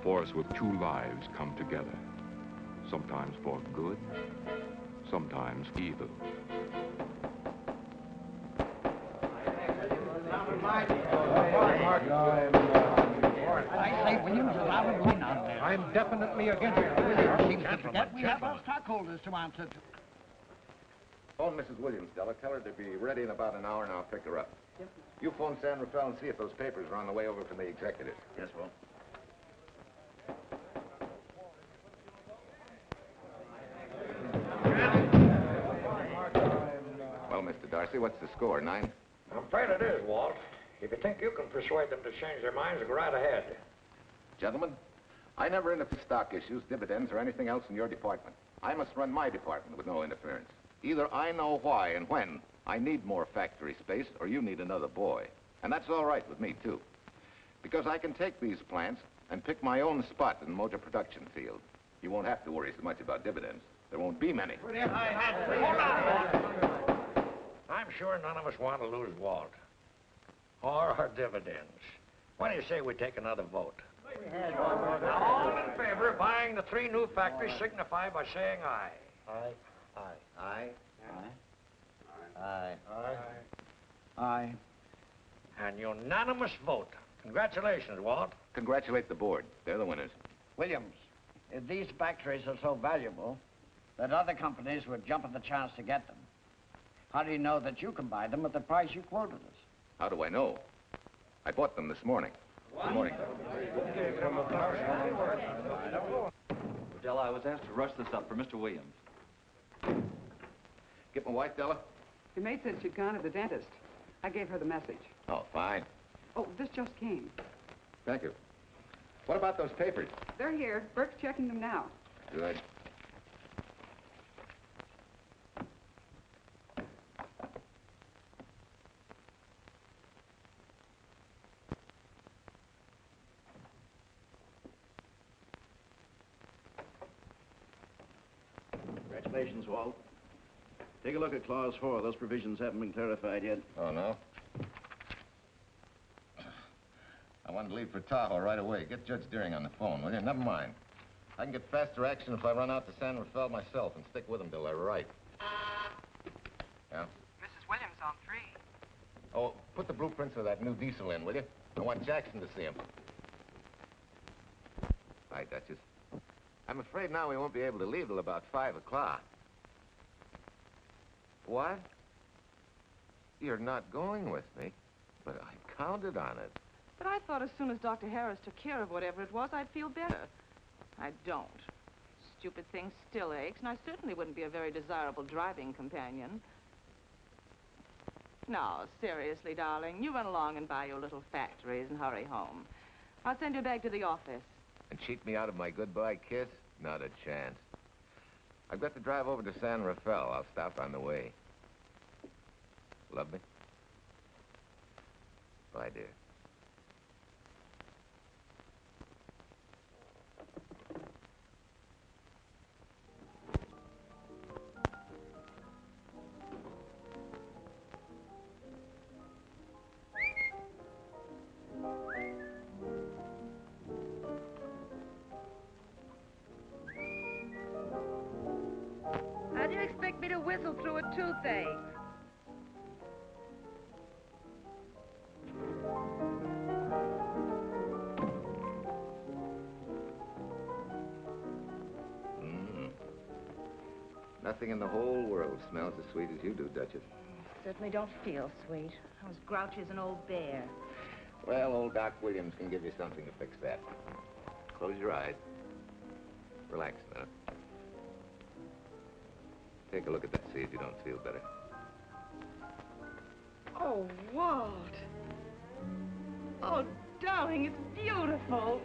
force with two lives come together. Sometimes for good, sometimes evil. I say, Williams, I would win on this. I'm definitely against it. Seems to forget we have our stockholders to answer to. Phone Mrs. Williams, Della. Tell her to be ready in about an hour, and I'll pick her up. Yep. You phone San Rafael and see if those papers are on the way over from the executive. Yes, Will. Well, Mr. Darcy, what's the score? 9? I'm afraid it is, Walt. If you think you can persuade them to change their minds, go right ahead. Gentlemen, I never interfere stock issues, dividends, or anything else in your department. I must run my department with no interference. Either I know why and when I need more factory space, or you need another boy. And that's all right with me, too. Because I can take these plants and pick my own spot in the motor production field. You won't have to worry so much about dividends. There won't be many. Hold on, Walt. I'm sure none of us want to lose Walt. Or our dividends. Why do you say we take another vote? Now, all in favor of buying the 3 new factories signify by saying aye. Aye. Aye. Aye. Aye. An unanimous vote. Congratulations, Walt. Congratulate the board. They're the winners. Williams, if these factories are so valuable that other companies would jump at the chance to get them, how do you know that you can buy them at the price you quoted us? How do I know? I bought them this morning. Good morning. Della, I was asked to rush this up for Mr. Williams. Get my wife, Della? The maid said she'd gone to the dentist. I gave her the message. Oh, fine. Oh, this just came. Thank you. What about those papers? They're here. Burke's checking them now. Good. Congratulations, Walt. Take a look at Clause 4. Those provisions haven't been clarified yet. Oh, no? I wanted to leave for Tahoe right away. Get Judge Deering on the phone, will you? Never mind. I can get faster action if I run out to San Rafael myself and stick with them till they're right. Yeah? Mrs. Williams on 3. Oh, put the blueprints of that new diesel in, will you? I want Jackson to see him. Hi, Duchess. I'm afraid now we won't be able to leave till about 5 o'clock. What? You're not going with me, but I counted on it. But I thought as soon as Dr. Harris took care of whatever it was, I'd feel better. I don't. Stupid thing still aches, and I certainly wouldn't be a very desirable driving companion. Now, seriously, darling, you run along and buy your little factories and hurry home. I'll send you back to the office. And cheat me out of my goodbye kiss? Not a chance. I've got to drive over to San Rafael. I'll stop on the way. Love me? Bye, dear. How do you expect me to whistle through a toothache? Nothing in the whole world smells as sweet as you do, Duchess. Certainly don't feel sweet. I was grouchy as an old bear. Well, old Doc Williams can give you something to fix that. Close your eyes. Relax a minute. Take a look at that, see if you don't feel better. Oh, Walt. Oh, darling, it's beautiful.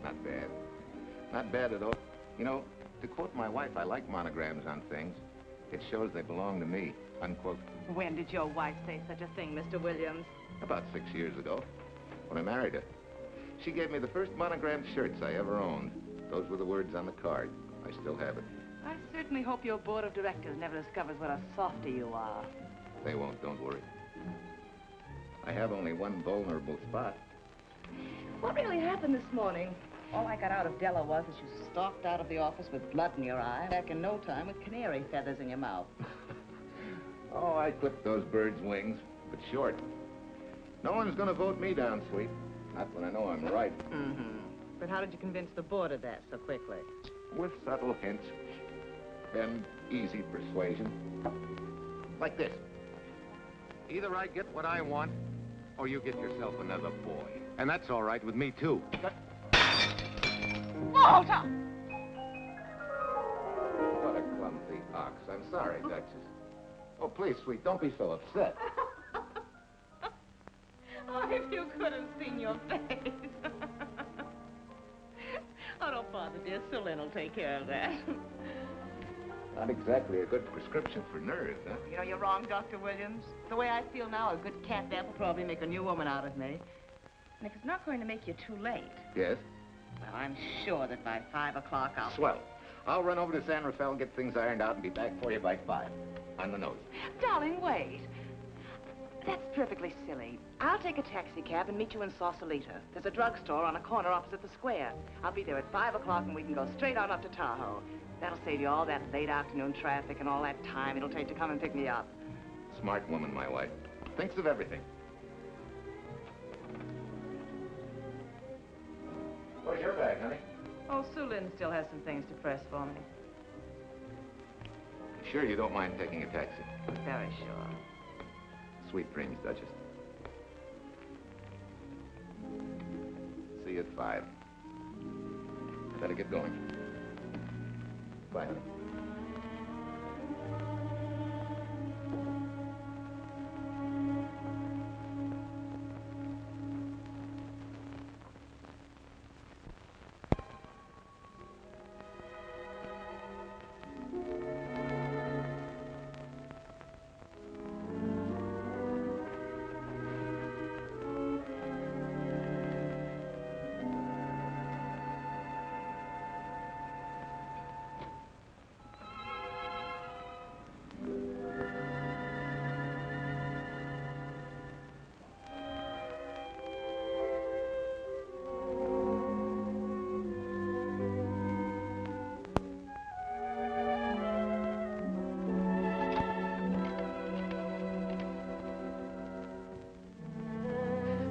Not bad. Not bad at all. You know, to quote my wife, I like monograms on things. It shows they belong to me, unquote. When did your wife say such a thing, Mr. Williams? About 6 years ago, when I married her. She gave me the first monogrammed shirts I ever owned. Those were the words on the card. I still have it. I certainly hope your board of directors never discovers what a softy you are. They won't, don't worry. I have only one vulnerable spot. What really happened this morning? All I got out of Della was that you stalked out of the office with blood in your eye, back in no time with canary feathers in your mouth. Oh, I clipped those birds' wings, but short. No one's gonna vote me down, sweet. Not when I know I'm right. Mm-hmm. But how did you convince the board of that so quickly? With subtle hints and easy persuasion. Like this. Either I get what I want, or you get yourself another boy. And that's all right with me, too. Walter! What a clumsy ox. I'm sorry, Duchess. Oh, please, sweet, don't be so upset. Oh, if you could have seen your face. Oh, don't bother, dear. Sue Lynn will take care of that. Not exactly a good prescription for nerves, huh? You know, you're wrong, Dr. Williams. The way I feel now, a good cat nap will probably make a new woman out of me. And if it's not going to make you too late, Yes? well, I'm sure that by 5 o'clock I'll... Swell. I'll run over to San Rafael, get things ironed out, and be back for you by 5. On the nose. Darling, wait. That's perfectly silly. I'll take a taxi cab and meet you in Sausalito. There's a drugstore on a corner opposite the square. I'll be there at 5 o'clock and we can go straight on up to Tahoe. That'll save you all that late afternoon traffic and all that time it'll take to come and pick me up. Smart woman, my wife. Thinks of everything. Where's your bag, honey? Oh, Sue Lynn still has some things to press for me. Sure you don't mind taking a taxi? Very sure. Sweet dreams, Duchess. See you at 5. I better get going. Bye, honey.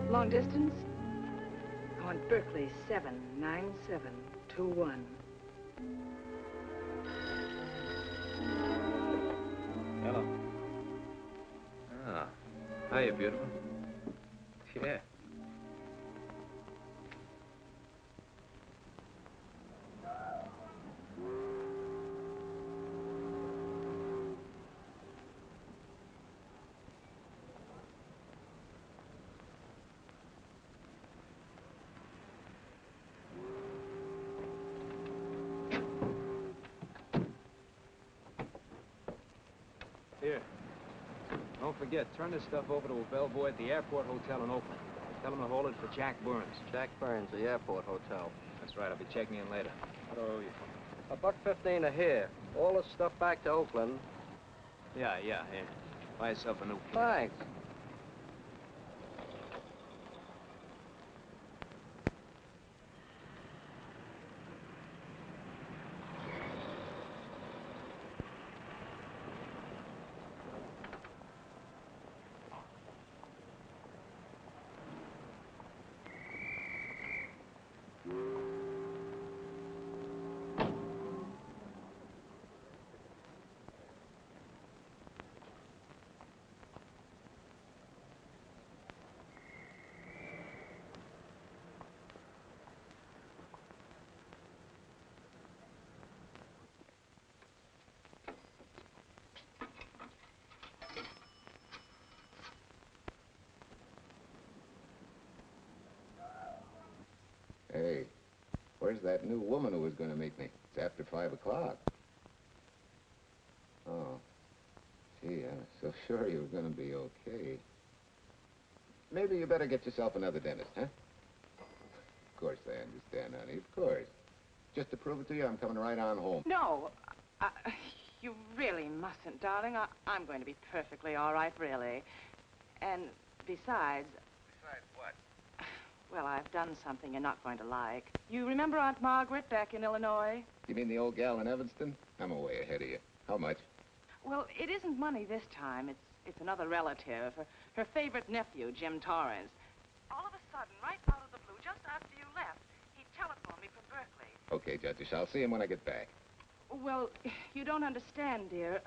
Long distance? I want Berkeley 79721. Hello. Ah. Hiya, beautiful. Yeah. Here. Don't forget, turn this stuff over to a bellboy at the Airport Hotel in Oakland. Tell him to hold it for Jack Burns. Jack Burns, the Airport Hotel. That's right, I'll be checking in later. What do I owe you? $1.15 a here. All the stuff back to Oakland. Yeah, here. Buy yourself a new key. Thanks. Hey, where's that new woman who was going to meet me? It's after 5 o'clock. Oh, gee, I was so sure you were going to be okay. Maybe you better get yourself another dentist, huh? Of course I understand, honey, of course. Just to prove it to you, I'm coming right on home. No, You really mustn't, darling. I'm going to be perfectly all right, really. And besides... Besides what? Well, I've done something you're not going to like. You remember Aunt Margaret back in Illinois? You mean the old gal in Evanston? I'm way ahead of you. How much? Well, it isn't money this time. It's another relative. Her favorite nephew, Jim Torrance. All of a sudden, right out of the blue, just after you left, he telephoned me from Berkeley. Okay, Judge, I'll see him when I get back. Well, you don't understand, dear.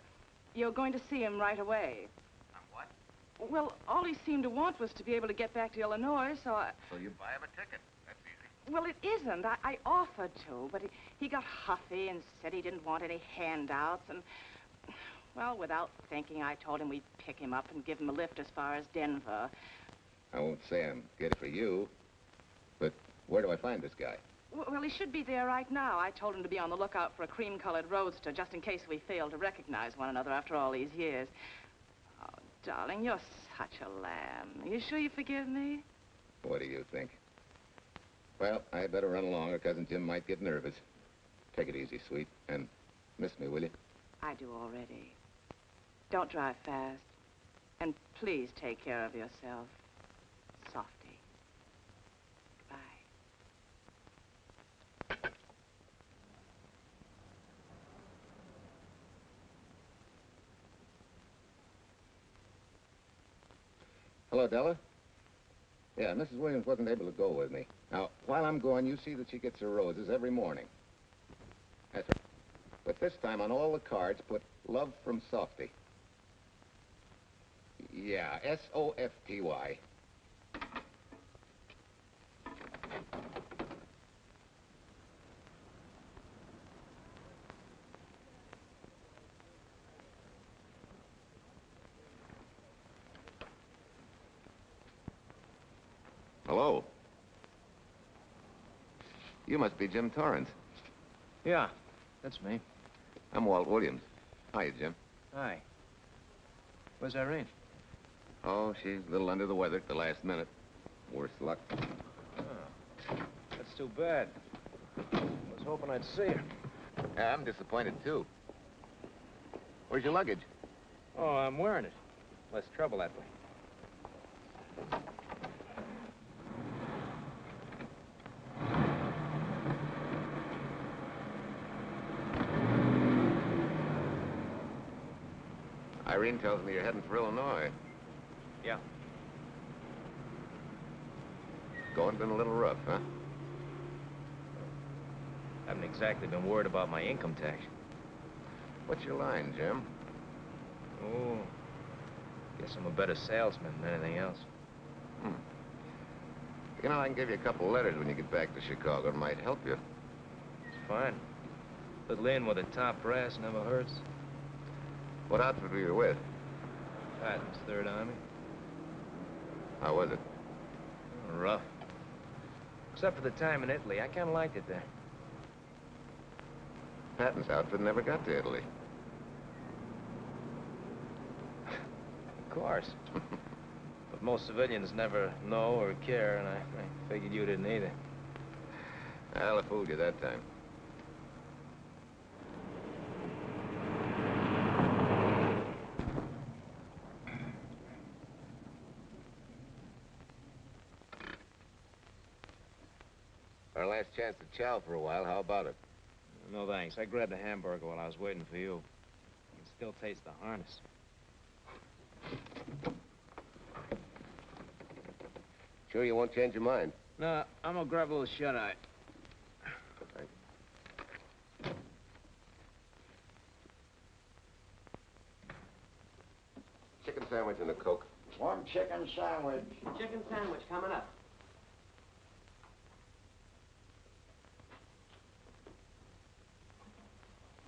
You're going to see him right away. What? Well, all he seemed to want was to be able to get back to Illinois, so I... So you buy him a ticket. That's easy. Well, it isn't. I offered to, but he got huffy and said he didn't want any handouts, and... Well, without thinking, I told him we'd pick him up and give him a lift as far as Denver. I won't say I'm good for you, but where do I find this guy? Well, he should be there right now. I told him to be on the lookout for a cream-colored roadster, just in case we fail to recognize one another after all these years. Oh, darling, you're such a lamb. Are you sure you forgive me? What do you think? Well, I better run along or Cousin Jim might get nervous. Take it easy, sweet, and miss me, will you? I do already. Don't drive fast. And please take care of yourself. Softy. Bye. Hello, Della? Yeah, Mrs. Williams wasn't able to go with me. Now, while I'm gone, you see that she gets her roses every morning. That's right. But this time, on all the cards, put love from Softy. Yeah, S-O-F-T-Y. Hello. You must be Jim Torrance. Yeah, that's me. I'm Walt Williams. Hiya, Jim. Hi. Where's Irene? Oh, she's a little under the weather at the last minute. Worse luck. Oh, that's too bad. I was hoping I'd see her. Yeah, I'm disappointed, too. Where's your luggage? Oh, I'm wearing it. Less trouble that way. Irene tells me you're heading for Illinois. Yeah. Going been a little rough, huh? Haven't exactly been worried about my income tax. What's your line, Jim? Oh, guess I'm a better salesman than anything else. You know, I can give you a couple letters when you get back to Chicago. It might help you. It's fine. Little in with a top brass never hurts. What outfit were you with? Patton's Third Army. How was it? Rough. Except for the time in Italy. I kind of liked it there. Patton's outfit never got to Italy. Of course. But most civilians never know or care, and I figured you didn't either. Well, I fooled you that time. Our last chance to chow for a while. How about it? No, thanks. I grabbed a hamburger while I was waiting for you. I can still taste the harness. Sure you won't change your mind? No, I'm gonna grab a little shut-eye. Chicken sandwich and a Coke. One chicken sandwich. Chicken sandwich coming up.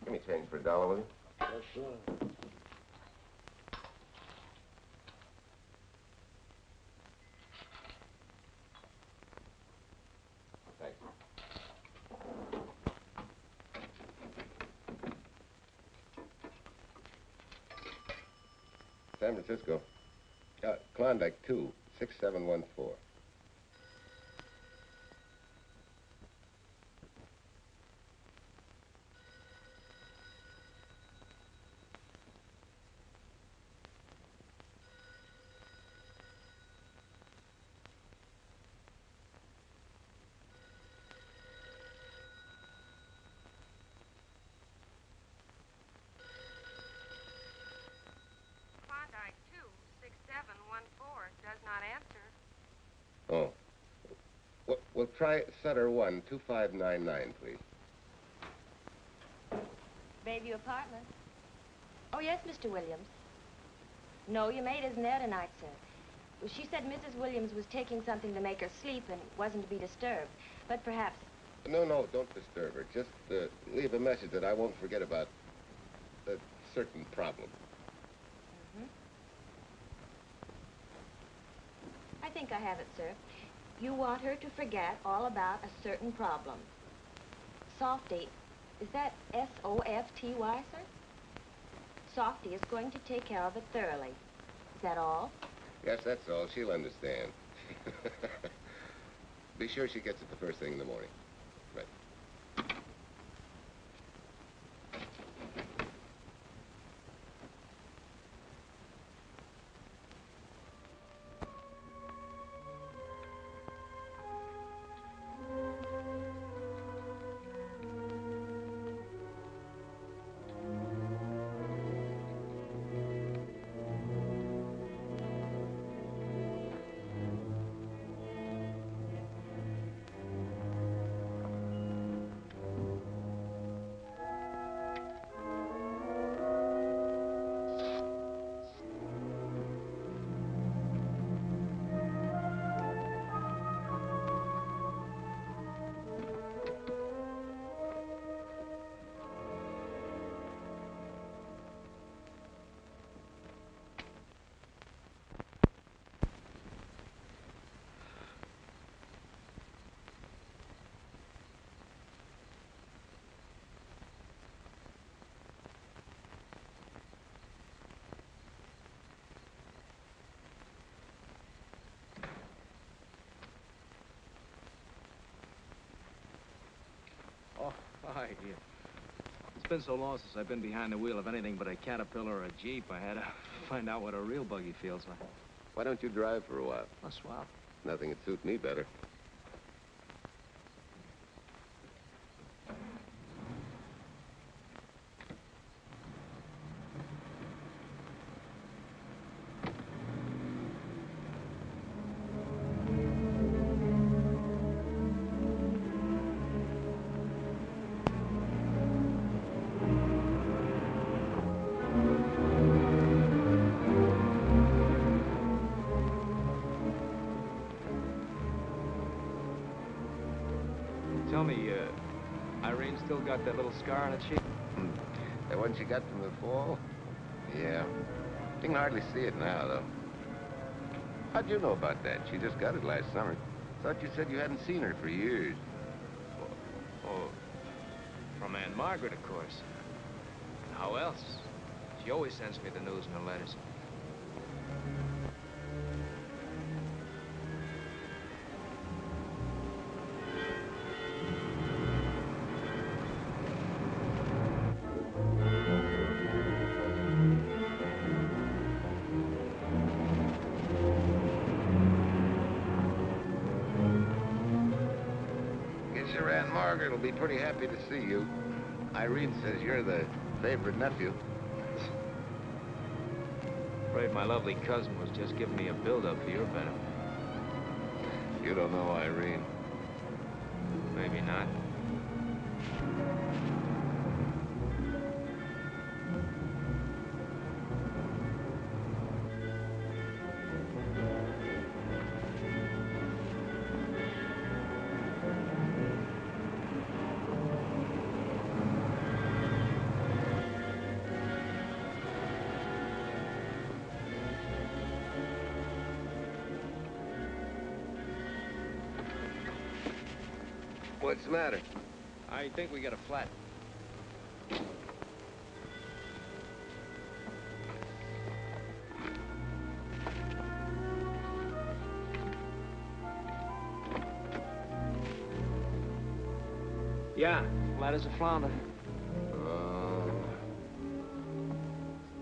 Give me change for $1, will you? Yes, sir. Thanks. San Francisco. Klondike 2, 6714. Oh. We'll try Sutter 1, 2599, please. Bayview Apartment. Oh, yes, Mr. Williams. No, your maid isn't there tonight, sir. Well, she said Mrs. Williams was taking something to make her sleep and wasn't to be disturbed. But perhaps... No, don't disturb her. Just leave a message that I won't forget about a certain problem. I think I have it, sir. You want her to forget all about a certain problem. Softy, is that S-O-F-T-Y, sir? Softy is going to take care of it thoroughly. Is that all? Yes, that's all. She'll understand. Be sure she gets it the first thing in the morning. Right. Oh, hi. Yeah. It's been so long since I've been behind the wheel of anything but a Caterpillar or a Jeep. I had to find out what a real buggy feels like. Why don't you drive for a while? A swap. Nothing would suit me better. Tell me, Irene still got that little scar on her cheek? That one she got from the fall? Yeah. You can hardly see it now, though. How'd you know about that? She just got it last summer. Thought you said you hadn't seen her for years. Oh, from Aunt Margaret, of course. How else? She always sends me the news in her letters. Your Aunt Margaret will be pretty happy to see you. Irene says you're the favorite nephew. Afraid my lovely cousin was just giving me a build-up for your benefit. You don't know Irene. Maybe not. What's the matter? I think we got a flat. Yeah, flat as a flounder.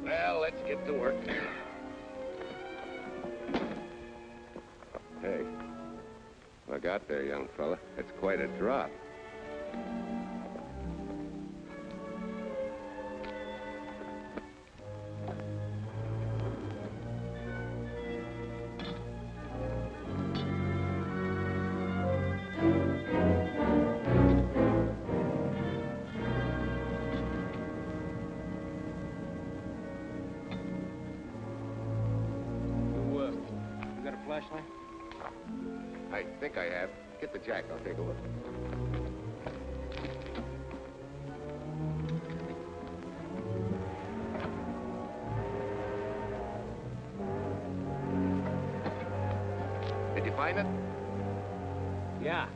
Well, let's get to work. Hey, look out there, young fella. It's quite a drop. I think I have. Get the jack. I'll take a look. Did you find it? Yeah.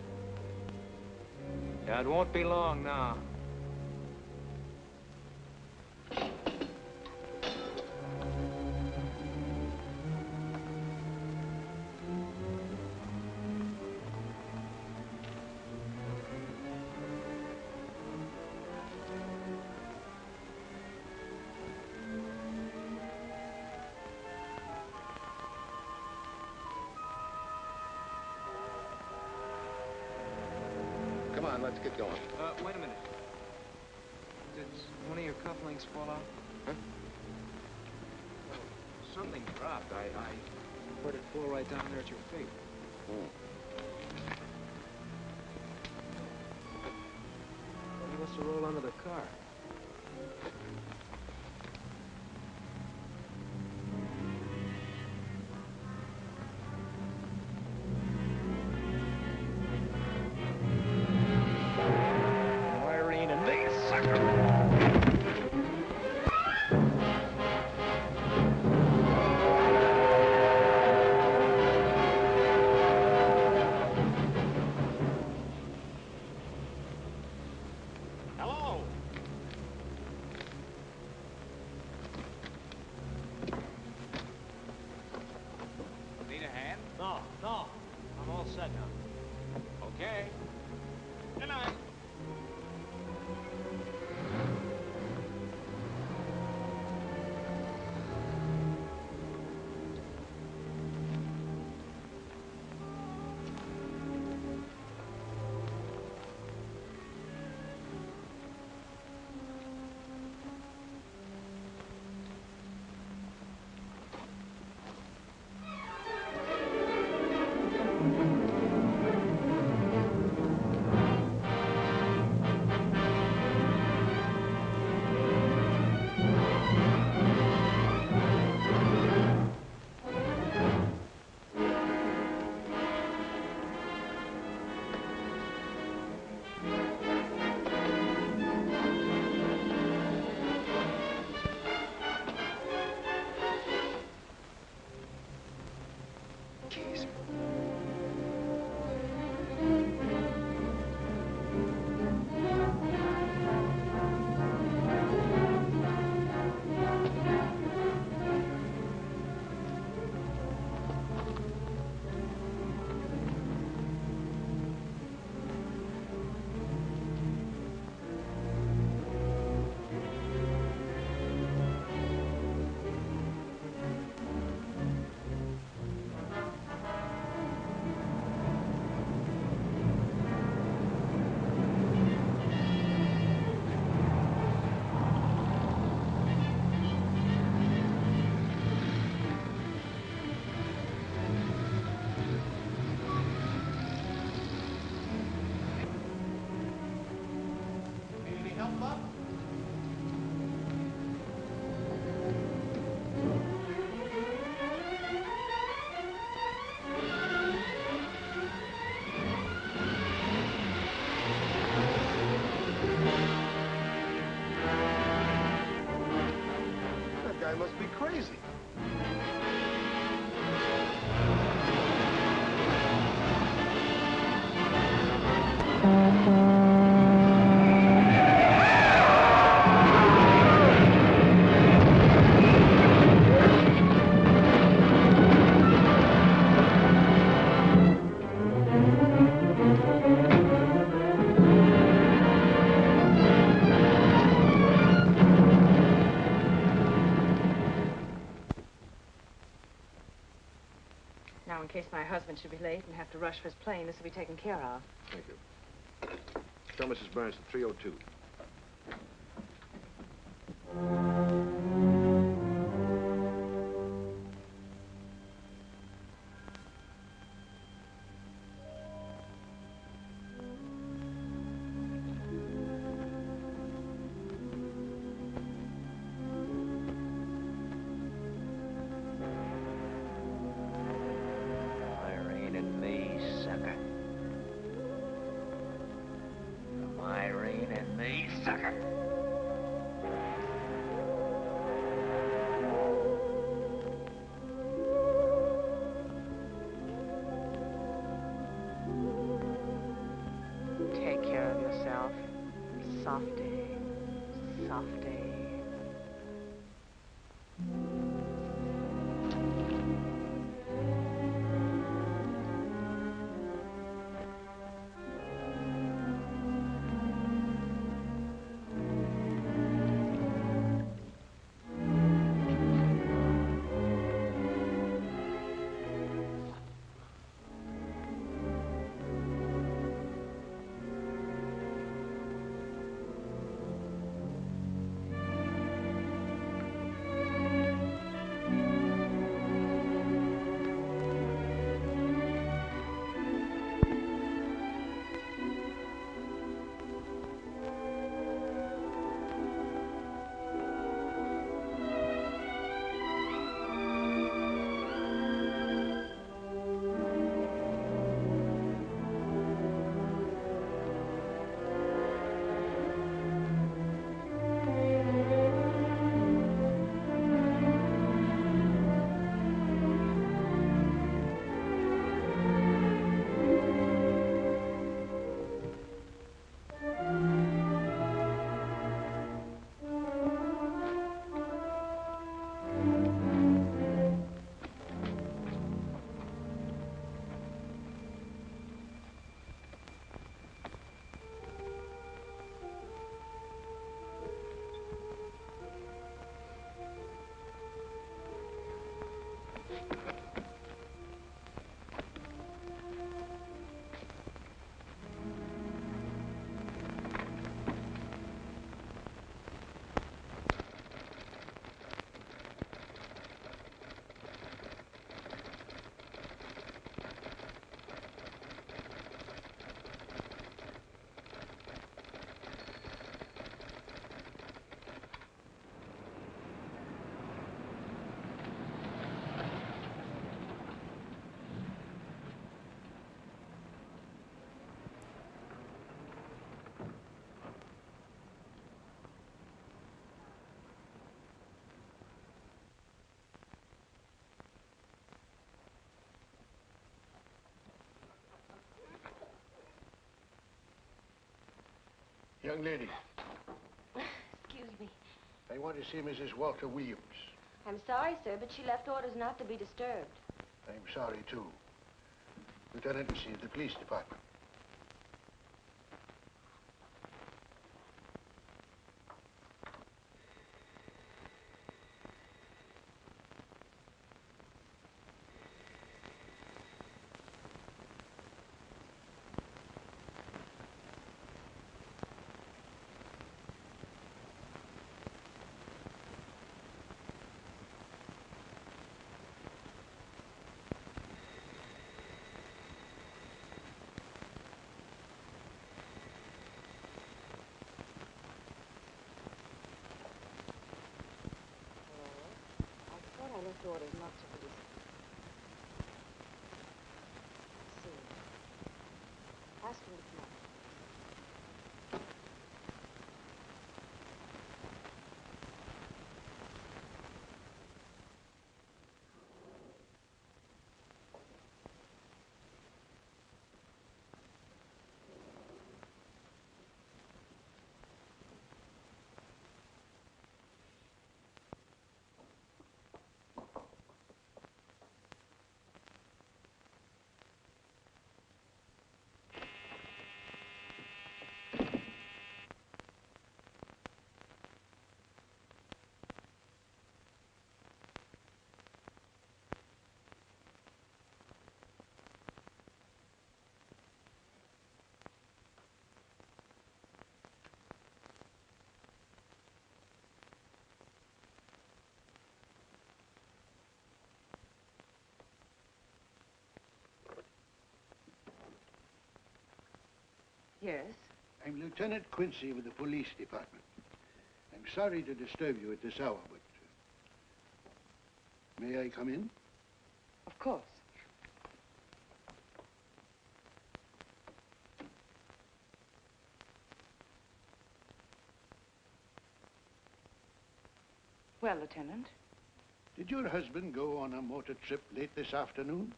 Yeah, it won't be long now. Come on, let's get going. Wait a minute. Did one of your cufflinks fall out? Huh? Something dropped. I heard it fall right down there at your feet. Well, he must have rolled under the car. Irene and me, sucker! Hello. Need a hand? No. I'm all set now. Okay. Good night. Keys. That guy must be crazy. Now, in case my husband should be late and have to rush for his plane, this will be taken care of. Thank you. Tell Mrs. Burns to 302. sucker. From Irene and me, sucker. Take care of yourself. Softy. Softy. Young lady, Excuse me. I want to see Mrs. Walter Williams. I'm sorry, sir, but she left orders not to be disturbed. I'm sorry, too. Lieutenant Lucy of the police department. I left orders not to be disturbed. See. Ask him to come up. Yes? I'm Lieutenant Quincy with the police department. I'm sorry to disturb you at this hour, but... may I come in? Of course. Well, Lieutenant? Did your husband go on a motor trip late this afternoon?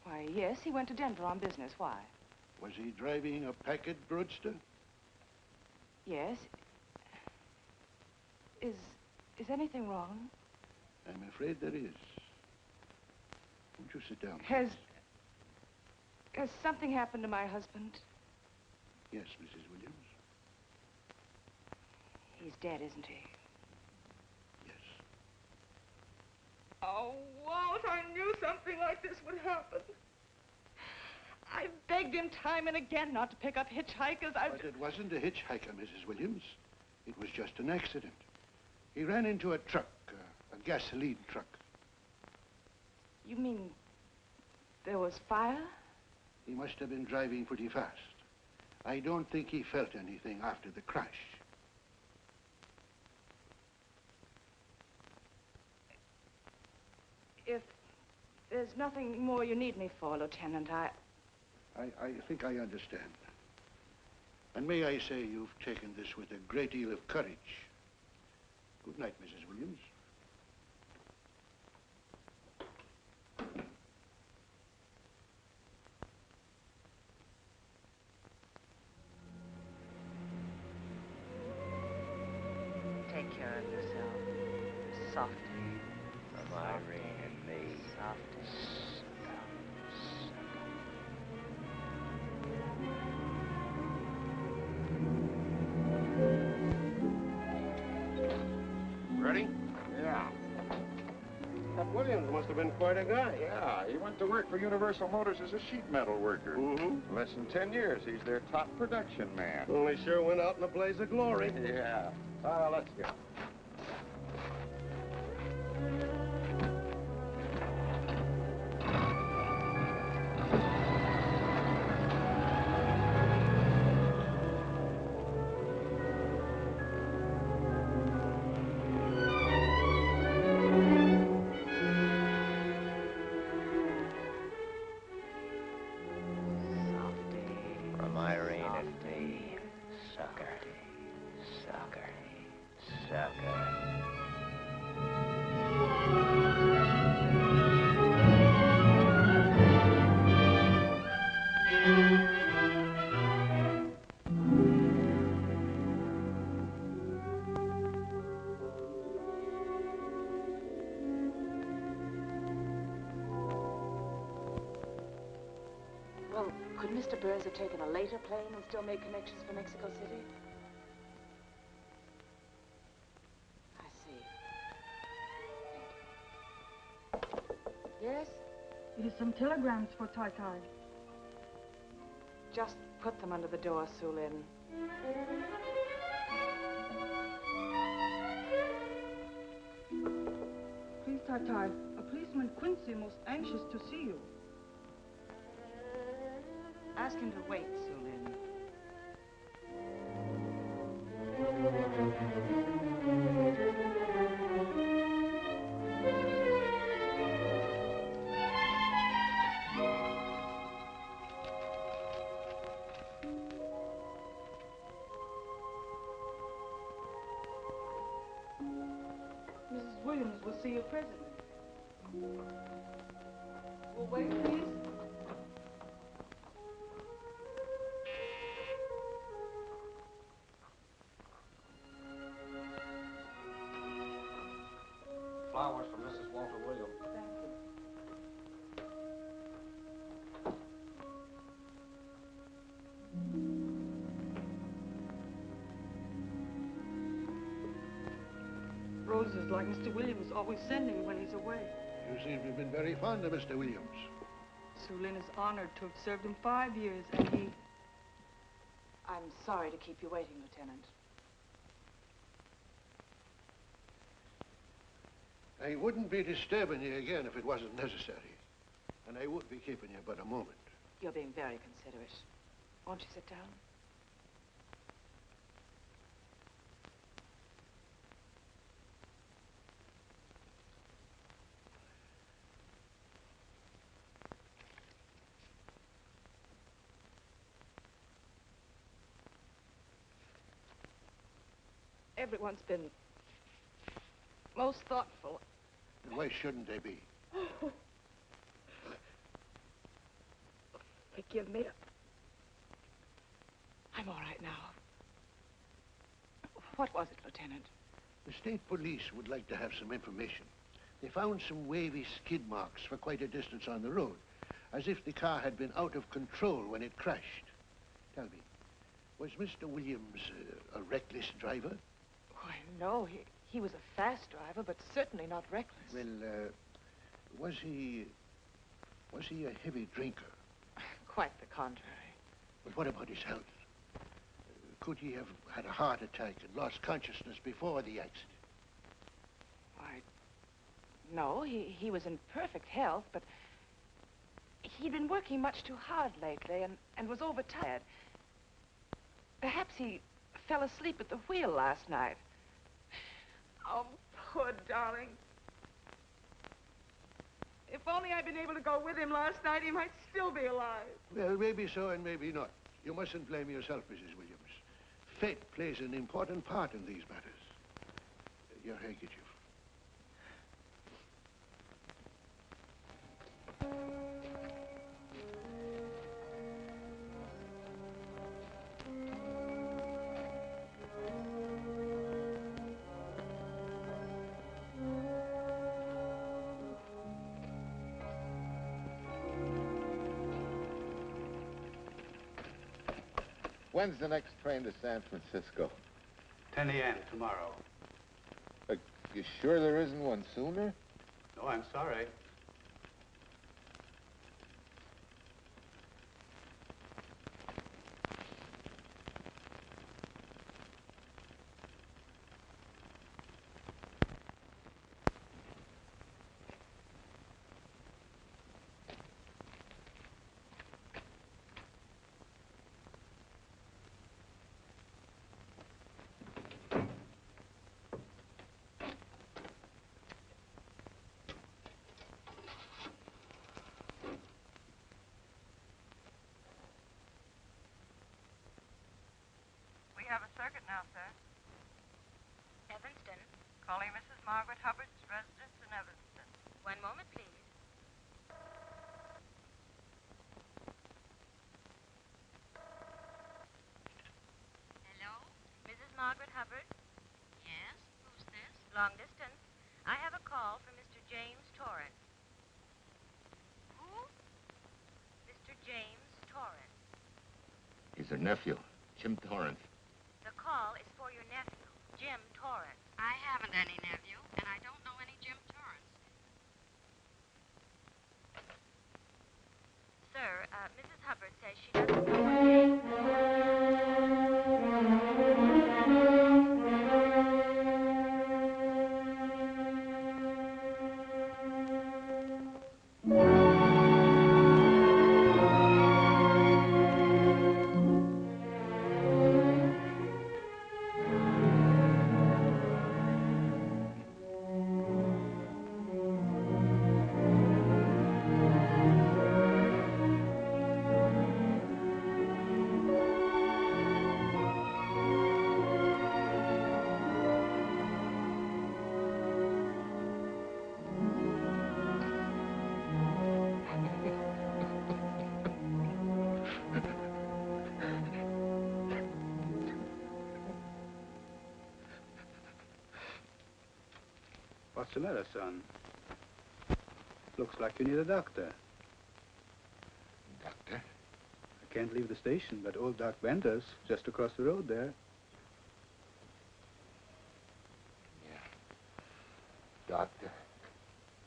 Why, yes, he went to Denver on business. Why? Was he driving a Packard Roadster? Yes. Is anything wrong? I'm afraid there is. Won't you sit down? Has something happened to my husband? Yes, Mrs. Williams. He's dead, isn't he? Yes. Oh, Walt, I knew something like this would happen. I begged him time and again not to pick up hitchhikers. But it wasn't a hitchhiker, Mrs. Williams. It was just an accident. He ran into a truck, a gasoline truck. You mean there was fire? He must have been driving pretty fast. I don't think he felt anything after the crash. If there's nothing more you need me for, Lieutenant, I think I understand. And may I say you've taken this with a great deal of courage. Good night, Mrs. Williams. Take care of yourself. Softly. From Irene and me. Softly. Ready? Yeah. That Williams must have been quite a guy. Yeah, he went to work for Universal Motors as a sheet metal worker. Mm-hmm. Less than 10 years, he's their top production man. Well, he sure went out in a blaze of glory. Yeah. Let's go. From Irene and me. Sucker. Sucker. Sucker. Well, could Mr. Burns have taken a later plane and still made connections for Mexico City? I see. Yes? It is some telegrams for Tai Tai. Just put them under the door, Su Lin. Please, Tai Tai, a policeman Quincy most anxious to see you. Ask him to wait, Su Lin. Mrs. Williams will see you presently. Will wait, please. Flowers for Mrs. Walter Williams. Thank you. Roses like Mr. Williams always sending when he's away. You seem to have been very fond of Mr. Williams. Su Lin is honored to have served him 5 years, and he... I'm sorry to keep you waiting, Lieutenant. I wouldn't be disturbing you again if it wasn't necessary. And I would be keeping you but a moment. You're being very considerate. Won't you sit down? Everyone's been most thoughtful. And why shouldn't they be? Forgive me. I'm all right now. What was it, Lieutenant? The state police would like to have some information. They found some wavy skid marks for quite a distance on the road, as if the car had been out of control when it crashed. Tell me, was Mr. Williams a reckless driver? Why, no. He was a fast driver, but certainly not reckless. Well, was he a heavy drinker? Quite the contrary. But what about his health? Could he have had a heart attack and lost consciousness before the accident? Why, no. He was in perfect health, but he'd been working much too hard lately and was overtired. Perhaps he fell asleep at the wheel last night. Oh, poor darling. If only I'd been able to go with him last night, he might still be alive. Well, maybe so and maybe not. You mustn't blame yourself, Mrs. Williams. Fate plays an important part in these matters. Your handkerchief. When's the next train to San Francisco? 10 a.m. tomorrow. You sure there isn't one sooner? No, I'm sorry. We have a circuit now, sir. Evanston. Calling Mrs. Margaret Hubbard's residence in Evanston. One moment, please. Hello? Mrs. Margaret Hubbard? Yes? Who's this? Long distance. I have a call from Mr. James Torrance. Who? Mr. James Torrance. He's her nephew, Jim Torrance. The call is for your nephew, Jim Torrance. I haven't any nephew, and I don't know any Jim Torrance. Sir, Mrs. Hubbard says she doesn't know what James What's the matter, son? Looks like you need a doctor. Doctor? I can't leave the station, but old Doc Bender's just across the road there. Doctor?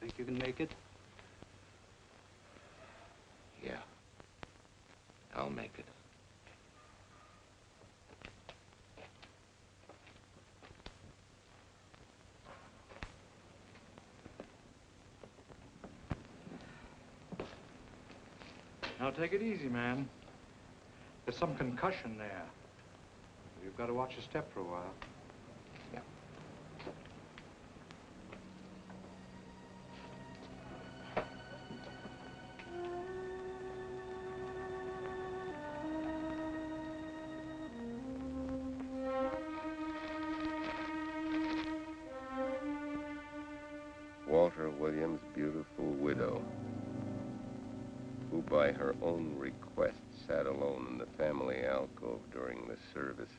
Think you can make it? Yeah. I'll make it. Now, take it easy, man. There's some concussion there. You've got to watch your step for a while. Yeah. her own request, sat alone in the family alcove during the service.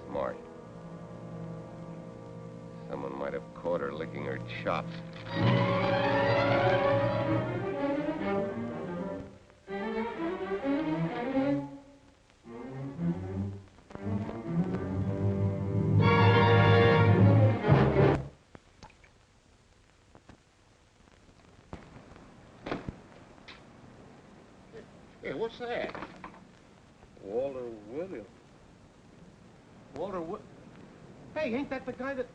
Smart. Someone might have caught her licking her chops. Hey, what's that? Walter Williams. Hey, ain't that the guy that...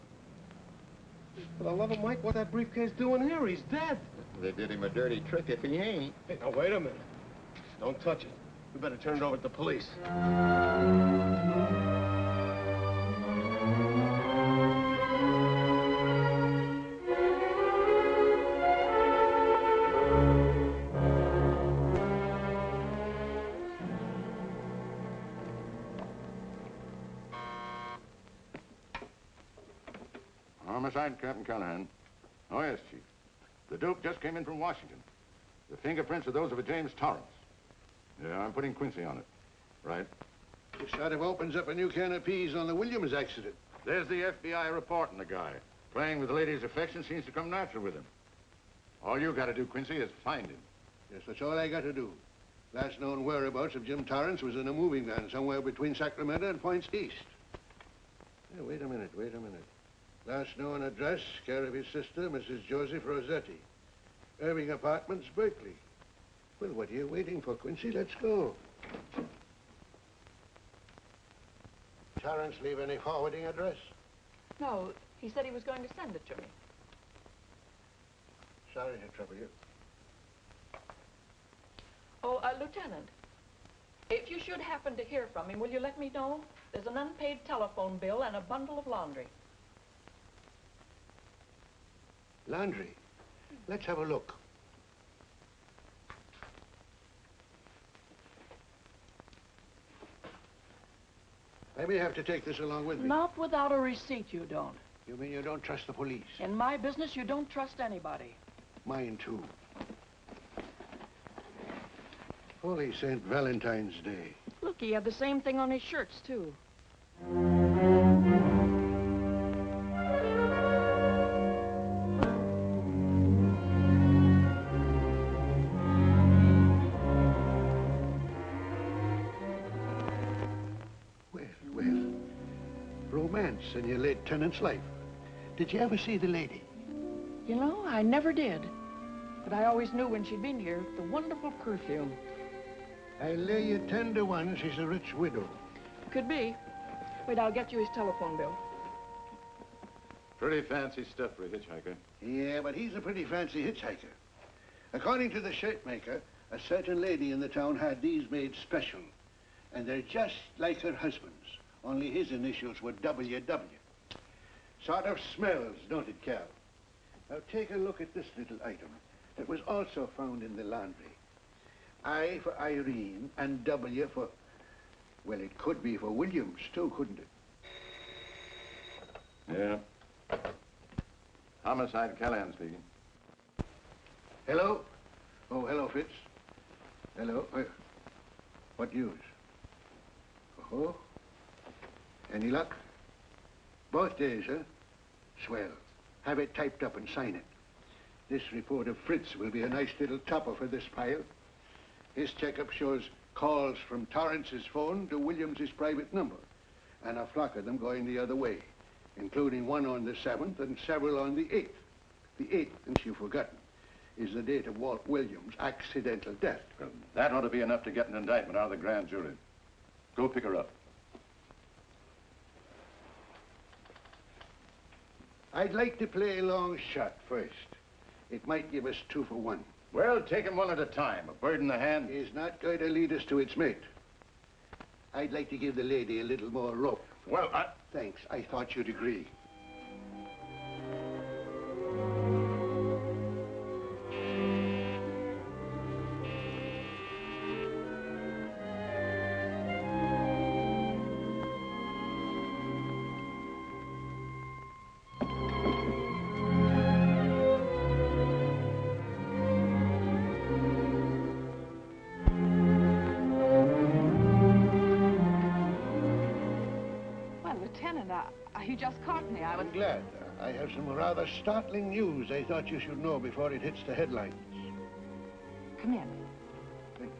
For the love of Mike, what's that briefcase doing here? He's dead. They did him a dirty trick if he ain't. Hey, now, wait a minute. Don't touch it. We better turn it over to the police. Homicide, Captain Callahan. Oh, yes, Chief. The dope just came in from Washington. The fingerprints are those of a James Torrance. Yeah, I'm putting Quincy on it. Right. This sort of opens up a new can of peas on the Williams accident. There's the FBI reporting the guy. Playing with the lady's affection seems to come natural with him. All you got to do, Quincy, is find him. Yes, that's all I got to do. Last known whereabouts of Jim Torrance was in a moving van somewhere between Sacramento and Points East. Hey, wait a minute. Last known address, care of his sister, Mrs. Joseph Rossetti. Irving Apartments, Berkeley. Well, what are you waiting for, Quincy? Let's go. Torrance leave any forwarding address? No, he said he was going to send it to me. Sorry to trouble you. Oh, Lieutenant, if you should happen to hear from him, will you let me know? There's an unpaid telephone bill and a bundle of laundry. Laundry. Let's have a look. I may have to take this along with me. Not without a receipt, you don't. You mean you don't trust the police? In my business, you don't trust anybody. Mine, too. Holy St. Valentine's Day. Look, he had the same thing on his shirts, too. Romance in your late tenant's life. Did you ever see the lady? You know, I never did. But I always knew when she'd been here, the wonderful perfume. I lay you 10 to 1 she's a rich widow. Could be. Wait, I'll get you his telephone bill. Pretty fancy stuff for a hitchhiker. Yeah, but he's a pretty fancy hitchhiker. According to the shirt maker, a certain lady in the town had these made special. And they're just like her husband's. Only his initials were WW. Sort of smells, don't it, Cal? Now take a look at this little item that was also found in the laundry. I for Irene and W for... Well, it could be for Williams, too, couldn't it? Yeah. Homicide, Callahan speaking. Hello? Oh, hello, Fitz. Hello. What news? Oh? Any luck? Both days, huh? Swell. Have it typed up and sign it. This report of Fritz will be a nice little topper for this pile. His checkup shows calls from Torrance's phone to Williams's private number, and a flock of them going the other way, including one on the 7th and several on the 8th. The 8th, since you've forgotten, is the date of Walt Williams' accidental death. Well, that ought to be enough to get an indictment out of the grand jury. Go pick her up. I'd like to play a long shot first. It might give us 2 for 1. Well, take them one at a time. A bird in the hand is not going to lead us to its mate. I'd like to give the lady a little more rope. Well, Thanks. I thought you'd agree. You just caught me. I'm glad. I have some rather startling news I thought you should know before it hits the headlines. Come in. Thank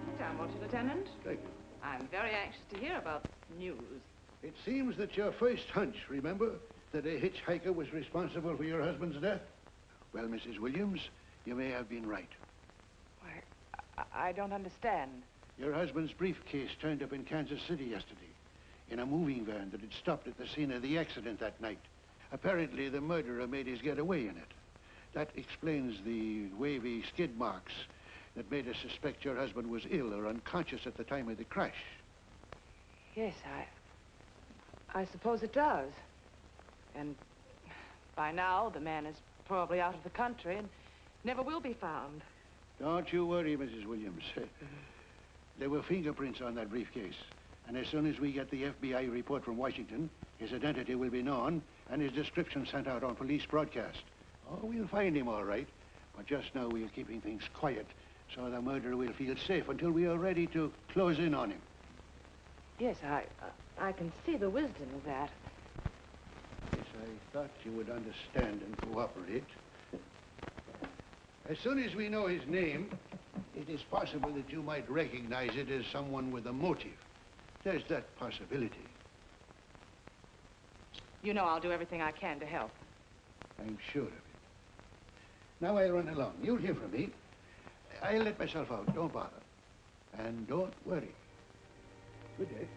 Sit down, won't you, Lieutenant? Thank you. I'm very anxious to hear about news. It seems that your first hunch, remember, that a hitchhiker was responsible for your husband's death? Well, Mrs. Williams, you may have been right. I don't understand. Your husband's briefcase turned up in Kansas City yesterday in a moving van that had stopped at the scene of the accident that night. Apparently, the murderer made his getaway in it. That explains the wavy skid marks that made us suspect your husband was ill or unconscious at the time of the crash. Yes, I suppose it does. And by now, the man is probably out of the country and never will be found. Don't you worry, Mrs. Williams. There were fingerprints on that briefcase. And as soon as we get the FBI report from Washington, his identity will be known and his description sent out on police broadcast. Oh, we'll find him all right. But just now we're keeping things quiet so the murderer will feel safe until we are ready to close in on him. Yes, I can see the wisdom of that. Yes, I thought you would understand and cooperate. As soon as we know his name, it is possible that you might recognize it as someone with a motive. There's that possibility. You know I'll do everything I can to help. I'm sure of it. Now I'll run along. You'll hear from me. I'll let myself out. Don't bother. And don't worry. Good day.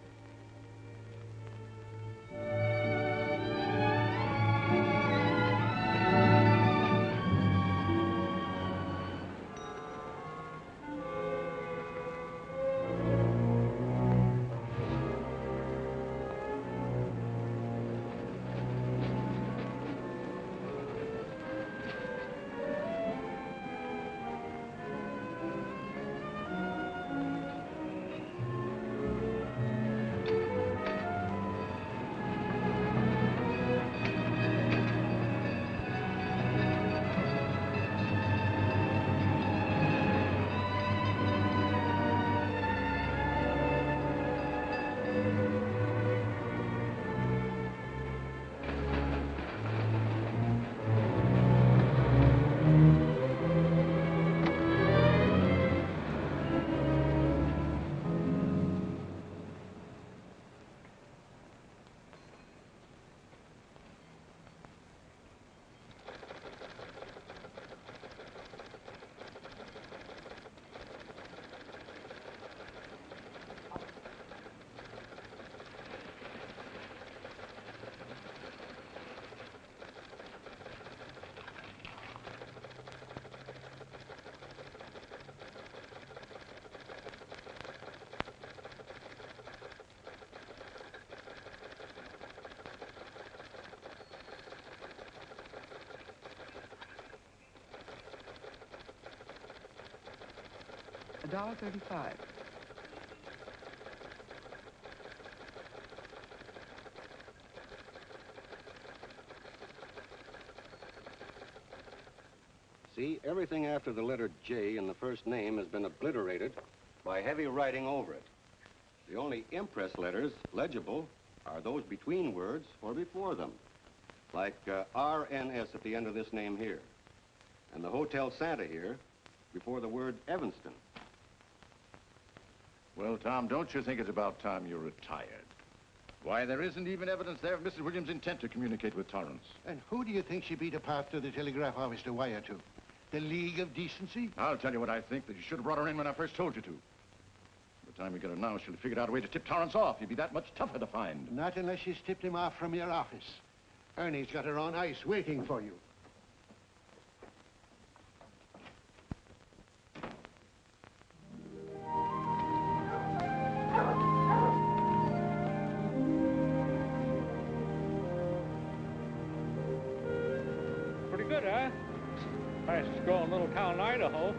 $1.35. See, everything after the letter J in the first name has been obliterated by heavy writing over it. The only impress letters legible are those between words or before them, like RNS at the end of this name here, and the Hotel Santa here before the word Evanston. Well, Tom, don't you think it's about time you retired? Why, there isn't even evidence there of Mrs. Williams' intent to communicate with Torrance. And who do you think she beat apart to the telegraph office to wire to? The League of Decency? I'll tell you what I think, that you should have brought her in when I first told you to. By the time we get her now, she'll have figured out a way to tip Torrance off. He'd be that much tougher to find. Not unless she's tipped him off from your office. Ernie's got her on ice waiting for you. Pretty good, huh? Fastest growing little town in Idaho.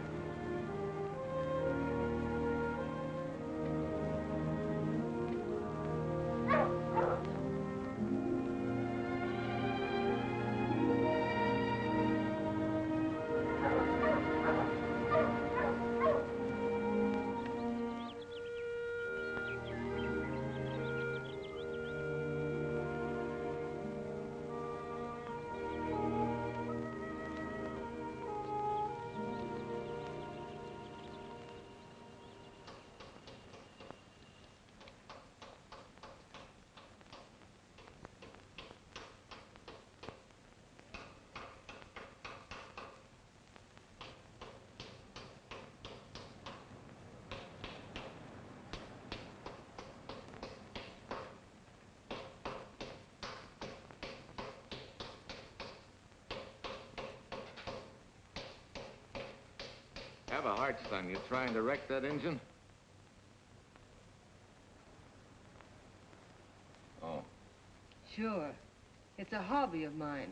Have a heart, son. You trying to wreck that engine? Oh. Sure. It's a hobby of mine.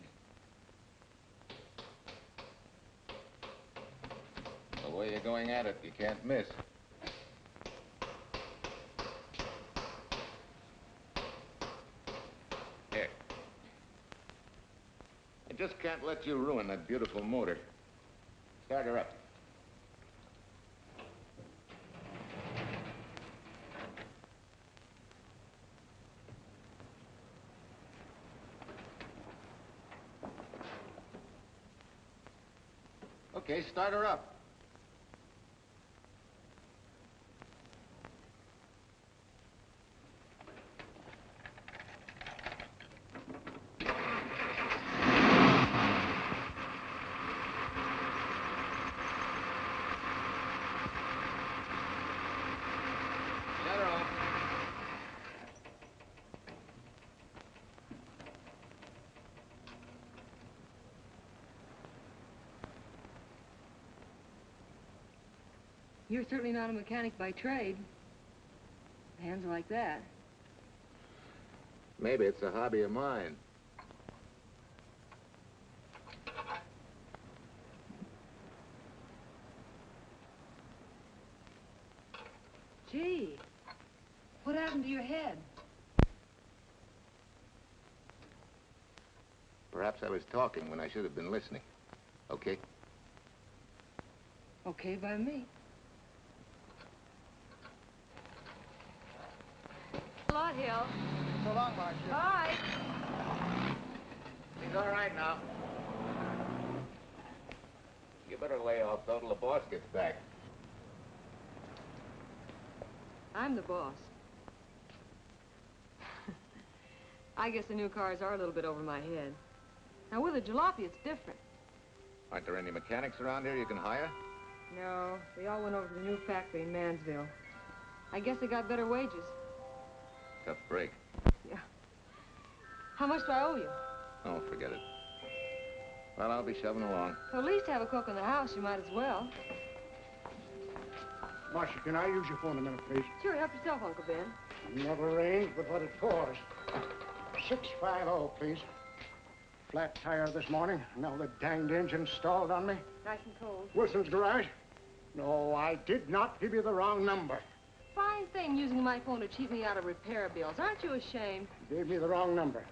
The way you're going at it, you can't miss. Here. I just can't let you ruin that beautiful motor. Start her up. Okay, start her up. Shut her off. You're certainly not a mechanic by trade. Hands like that. Maybe it's a hobby of mine. Gee, what happened to your head? Perhaps I was talking when I should have been listening. Okay? Okay by me. A lot, Hill. So long, Marcia. Bye. He's all right now. You better lay off till the boss gets back. I'm the boss. I guess the new cars are a little bit over my head. Now, with a jalopy, it's different. Aren't there any mechanics around here you can hire? No, they all went over to the new factory in Mansville. I guess they got better wages. Tough break. Yeah. How much do I owe you? Oh, forget it. Well, I'll be shoving along. Well, at least have a cook in the house. You might as well. Marcia, can I use your phone a minute, please? Sure, help yourself, Uncle Ben. Never arranged but what it caused. 650, please. Flat tire this morning. Now the danged engine stalled on me. Nice and cold. Wilson's garage? No, I did not give you the wrong number. Fine thing using my phone to cheat me out of repair bills. Aren't you ashamed? You gave me the wrong number.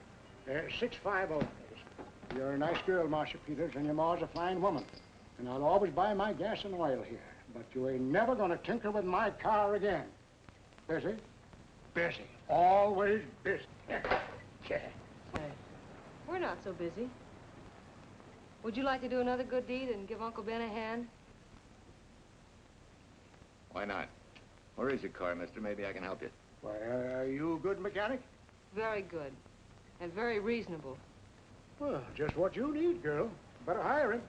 650, please. You're a nice girl, Marcia Peters, and your ma's a fine woman. And I'll always buy my gas and oil here. But you ain't never gonna tinker with my car again. Busy? Busy. Always busy. Say, we're not so busy. Would you like to do another good deed and give Uncle Ben a hand? Why not? Where is your car, mister? Maybe I can help you. Why, are you a good mechanic? Very good. And very reasonable. Well, just what you need, girl. Better hire him.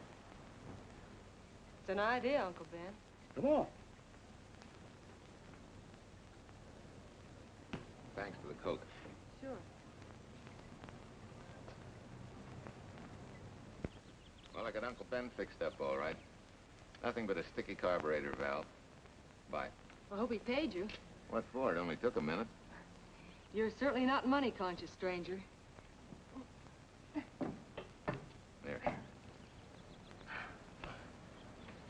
It's an idea, Uncle Ben. Come on. Thanks for the Coke. Sure. Well, I got Uncle Ben fixed up all right. Nothing but a sticky carburetor valve. Bye. I hope he paid you. What for? It only took a minute. You're certainly not money-conscious, stranger. There.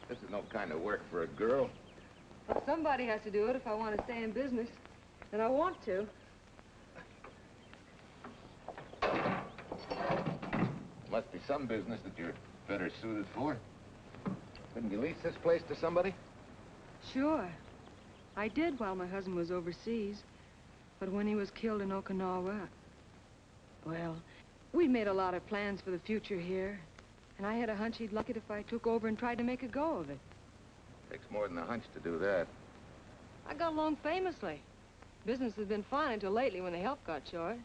This is no kind of work for a girl. But somebody has to do it if I want to stay in business. And I want to. Must be some business that you're better suited for. Couldn't you lease this place to somebody? Sure. I did while my husband was overseas. But when he was killed in Okinawa, well, we made a lot of plans for the future here. And I had a hunch he'd like it if I took over and tried to make a go of it. Takes more than a hunch to do that. I got along famously. Business has been fine until lately when the help got short.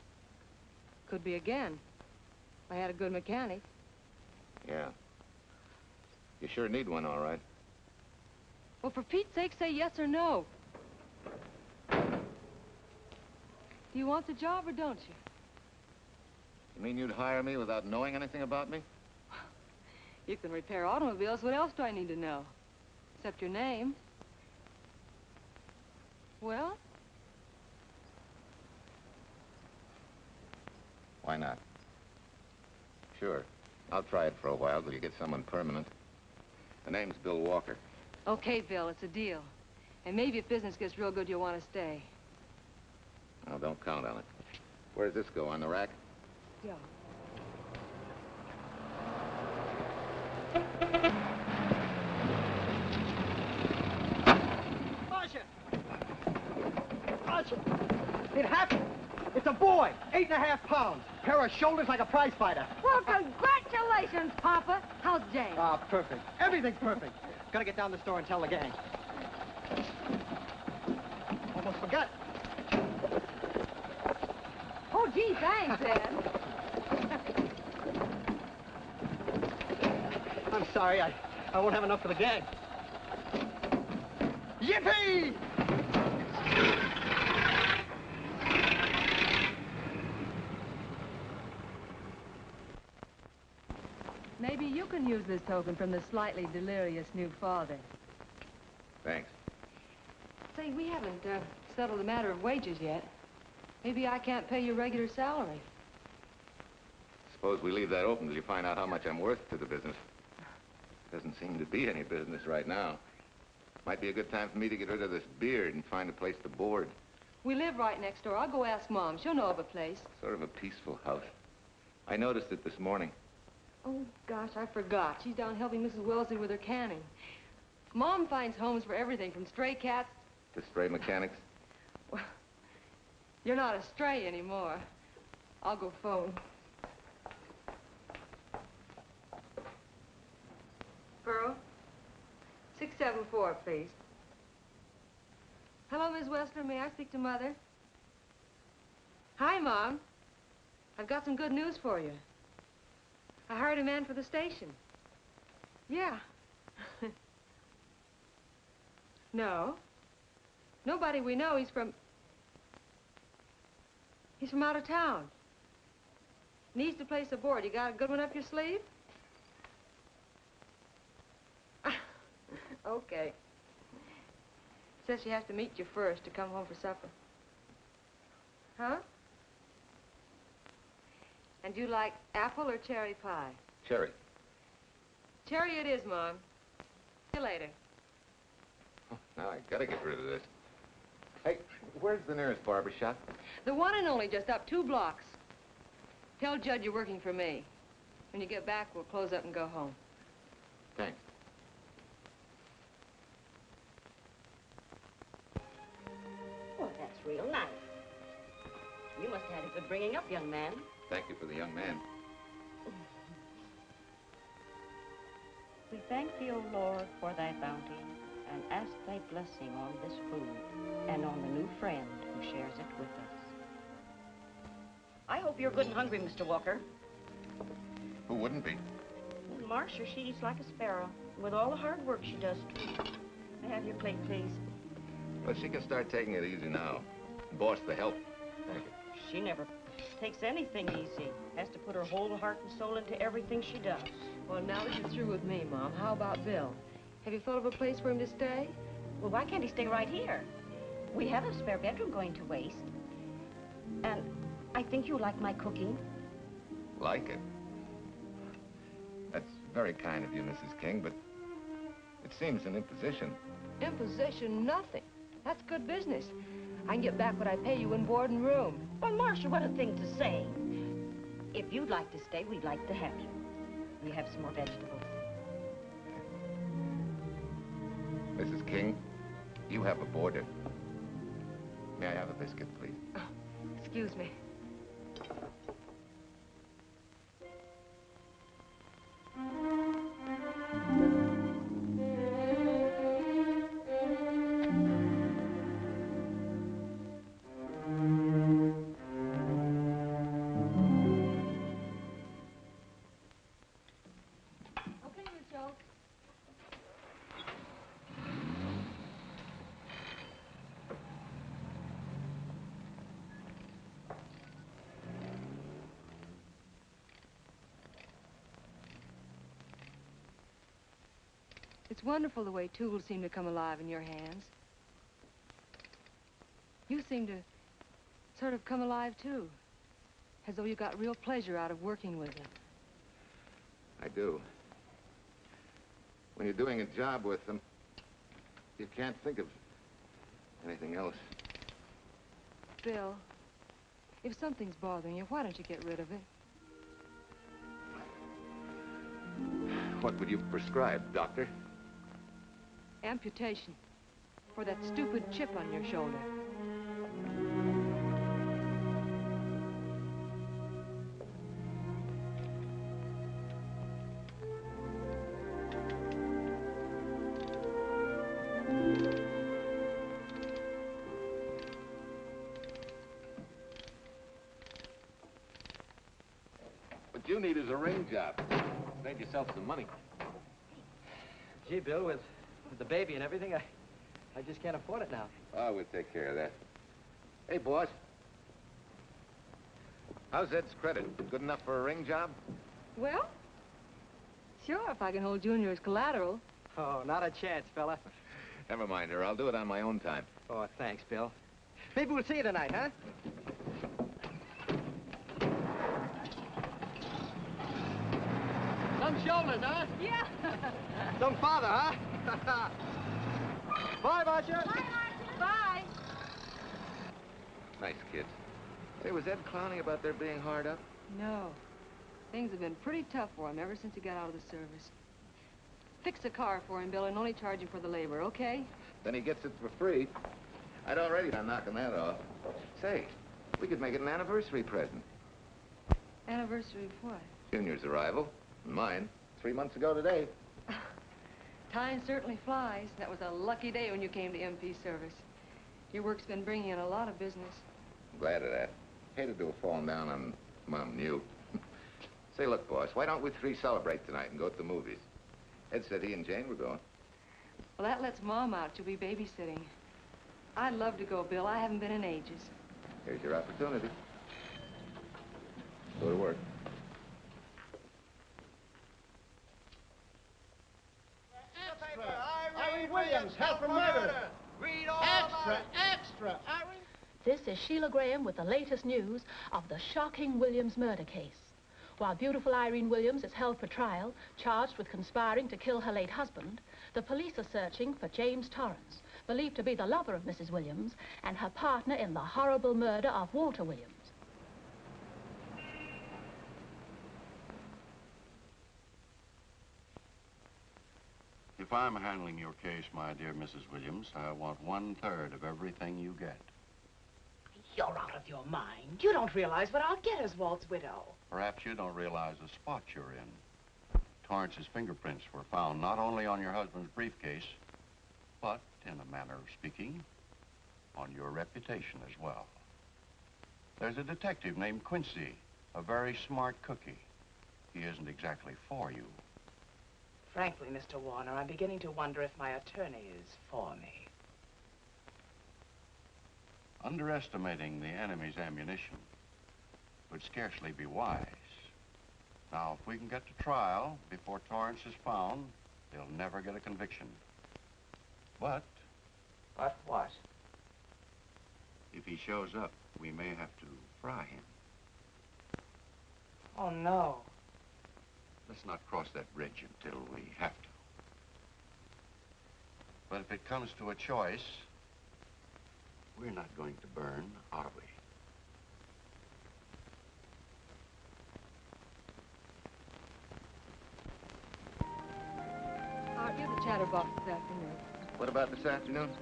Could be again. I had a good mechanic. Yeah. You sure need one, all right. Well, for Pete's sake, say yes or no. Do you want the job or don't you? You mean you'd hire me without knowing anything about me? You can repair automobiles. What else do I need to know? Except your name. Well? Why not? Sure. I'll try it for a while till you get someone permanent. The name's Bill Walker. Okay, Bill, it's a deal. And maybe if business gets real good, you'll want to stay. Oh, don't count on it. Where does this go, on the rack? Yeah. Marcia! Marcia! It happened! It's a boy, 8.5 pounds. Pair of shoulders like a prize fighter. Well, congratulations, Papa. How's Jane? Ah, perfect. Everything's perfect. Gotta get down to the store and tell the gang. Almost forgot. Oh, gee, thanks, Ed. I'm sorry, I won't have enough for the gang. Yippee! Maybe you can use this token from the slightly delirious new father. Thanks. Say, we haven't settled the matter of wages yet. Maybe I can't pay your regular salary. Suppose we leave that open till you find out how much I'm worth to the business. Doesn't seem to be any business right now. Might be a good time for me to get rid of this beard and find a place to board. We live right next door. I'll go ask Mom. She'll know of a place. Sort of a peaceful house. I noticed it this morning. Oh, gosh, I forgot. She's down helping Mrs. Wellesley with her canning. Mom finds homes for everything from stray cats... To stray mechanics. Well, you're not a stray anymore. I'll go phone. Pearl, 674, please. Hello, Miss Wessler. May I speak to Mother? Hi, Mom. I've got some good news for you. I hired a man for the station. Yeah. No. Nobody we know. He's from out of town. Needs to place a board. You got a good one up your sleeve? Okay. Says she has to meet you first to come home for supper. Huh? And you like apple or cherry pie? Cherry. Cherry it is, Mom. See you later. Oh, now I gotta get rid of this. Hey, where's the nearest barber shop? The one and only, just up 2 blocks. Tell Judd you're working for me. When you get back, we'll close up and go home. Thanks. Well, that's real nice. You must have had a good bringing up, young man. Thank you for the young man. We thank thee, O Lord, for thy bounty, and ask thy blessing on this food, and on the new friend who shares it with us. I hope you're good and hungry, Mr. Walker. Who wouldn't be? Marcia, she eats like a sparrow, with all the hard work she does. May I have your plate, please? Well, she can start taking it easy now. Boss, the help. Thank you. She never takes anything easy. Has to put her whole heart and soul into everything she does. Well, now that you're through with me, Mom, how about Bill? Have you thought of a place for him to stay? Well, why can't he stay right here? We have a spare bedroom going to waste. And I think you like my cooking. Like it? That's very kind of you, Mrs. King, but it seems an imposition. Imposition, nothing. That's good business. I can get back what I pay you in board and room. Well, Marcia, what a thing to say. If you'd like to stay, we'd like to have you. We have some more vegetables. Mrs. King, you have a boarder. May I have a biscuit, please? Oh, excuse me. It's wonderful the way tools seem to come alive in your hands. You seem to sort of come alive, too. As though you got real pleasure out of working with them. I do. When you're doing a job with them, you can't think of anything else. Bill, if something's bothering you, why don't you get rid of it? What would you prescribe, doctor? Amputation. For that stupid chip on your shoulder. What you need is a ring job. Save yourself some money. Gee, Bill, with the baby and everything, I just can't afford it now. Oh, we'll take care of that. Hey, boss. How's Ed's credit? Good enough for a ring job? Well, sure, if I can hold Junior as collateral. Oh, not a chance, fella. Never mind her. I'll do it on my own time. Oh, thanks, Bill. Maybe we'll see you tonight, huh? Some shoulders, huh? Yeah. Some father, huh? Bye, Marcia. Bye, Marcia. Bye. Nice kids. Say, was Ed clowning about their being hard up? No. Things have been pretty tough for him ever since he got out of the service. Fix a car for him, Bill, and only charge him for the labor, okay? Then he gets it for free. I'd already been knocking that off. Say, we could make it an anniversary present. Anniversary of what? Junior's arrival, and mine, 3 months ago today. Time certainly flies. That was a lucky day when you came to MP service. Your work's been bringing in a lot of business. I'm glad of that. Hated to have fallen down on Mom and you. Say, look, boss, why don't we three celebrate tonight and go to the movies? Ed said he and Jane were going. Well, that lets Mom out. She'll be babysitting. I'd love to go, Bill. I haven't been in ages. Here's your opportunity. Go to work. Irene Williams, held for murder. Read all extra, extra. Irene. This is Sheila Graham with the latest news of the shocking Williams murder case. While beautiful Irene Williams is held for trial, charged with conspiring to kill her late husband, the police are searching for James Torrance, believed to be the lover of Mrs. Williams and her partner in the horrible murder of Walter Williams. If I'm handling your case, my dear Mrs. Williams, I want 1/3 of everything you get. You're out of your mind. You don't realize what I'll get as Walt's widow. Perhaps you don't realize the spot you're in. Torrance's fingerprints were found not only on your husband's briefcase, but, in a manner of speaking, on your reputation as well. There's a detective named Quincy, a very smart cookie. He isn't exactly for you. Frankly, Mr. Warner, I'm beginning to wonder if my attorney is for me. Underestimating the enemy's ammunition would scarcely be wise. Now, if we can get to trial before Torrance is found, they'll never get a conviction. But... But what? If he shows up, we may have to fry him. Oh, no. Let's not cross that bridge until we have to. But if it comes to a choice, we're not going to burn, are we? Art, you're the chatterbox this afternoon. What about this afternoon?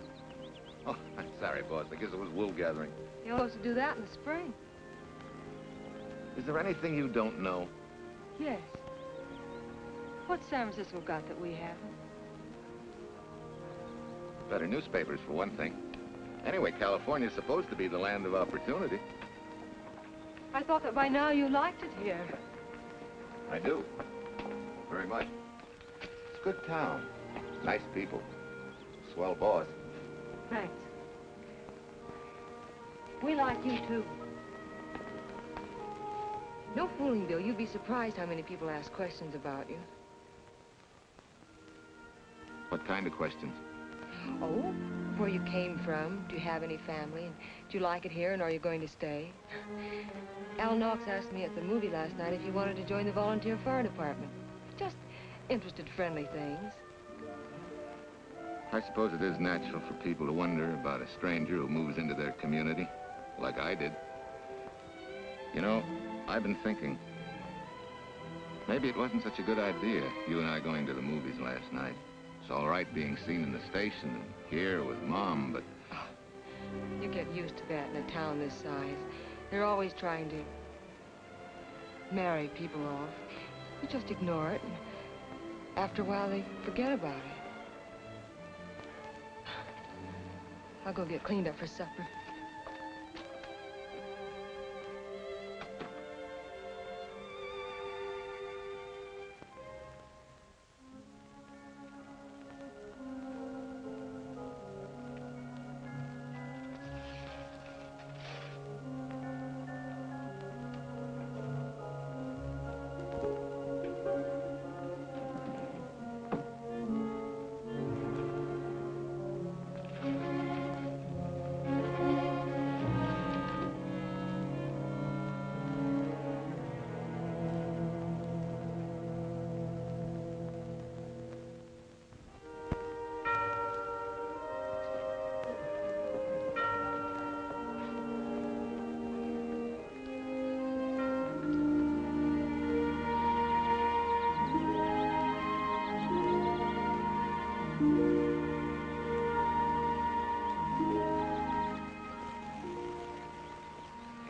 Oh, I'm sorry, boss. I guess it was wool gathering. You're supposed to do that in the spring. Is there anything you don't know? Yes. What's San Francisco got that we haven't? Better newspapers, for one thing. Anyway, California's supposed to be the land of opportunity. I thought that by now you liked it here. I do. Very much. It's a good town. Nice people. Swell boss. Thanks. We like you, too. No fooling, Bill. You'd be surprised how many people ask questions about you. What kind of questions? Oh, where you came from, do you have any family, and do you like it here, and are you going to stay? Al Knox asked me at the movie last night if you wanted to join the volunteer fire department. Just interested, friendly things. I suppose it is natural for people to wonder about a stranger who moves into their community, like I did. You know, I've been thinking, maybe it wasn't such a good idea, you and I going to the movies last night. It's all right being seen in the station and here with Mom, but... You get used to that in a town this size. They're always trying to marry people off. You just ignore it, and after a while they forget about it. I'll go get cleaned up for supper.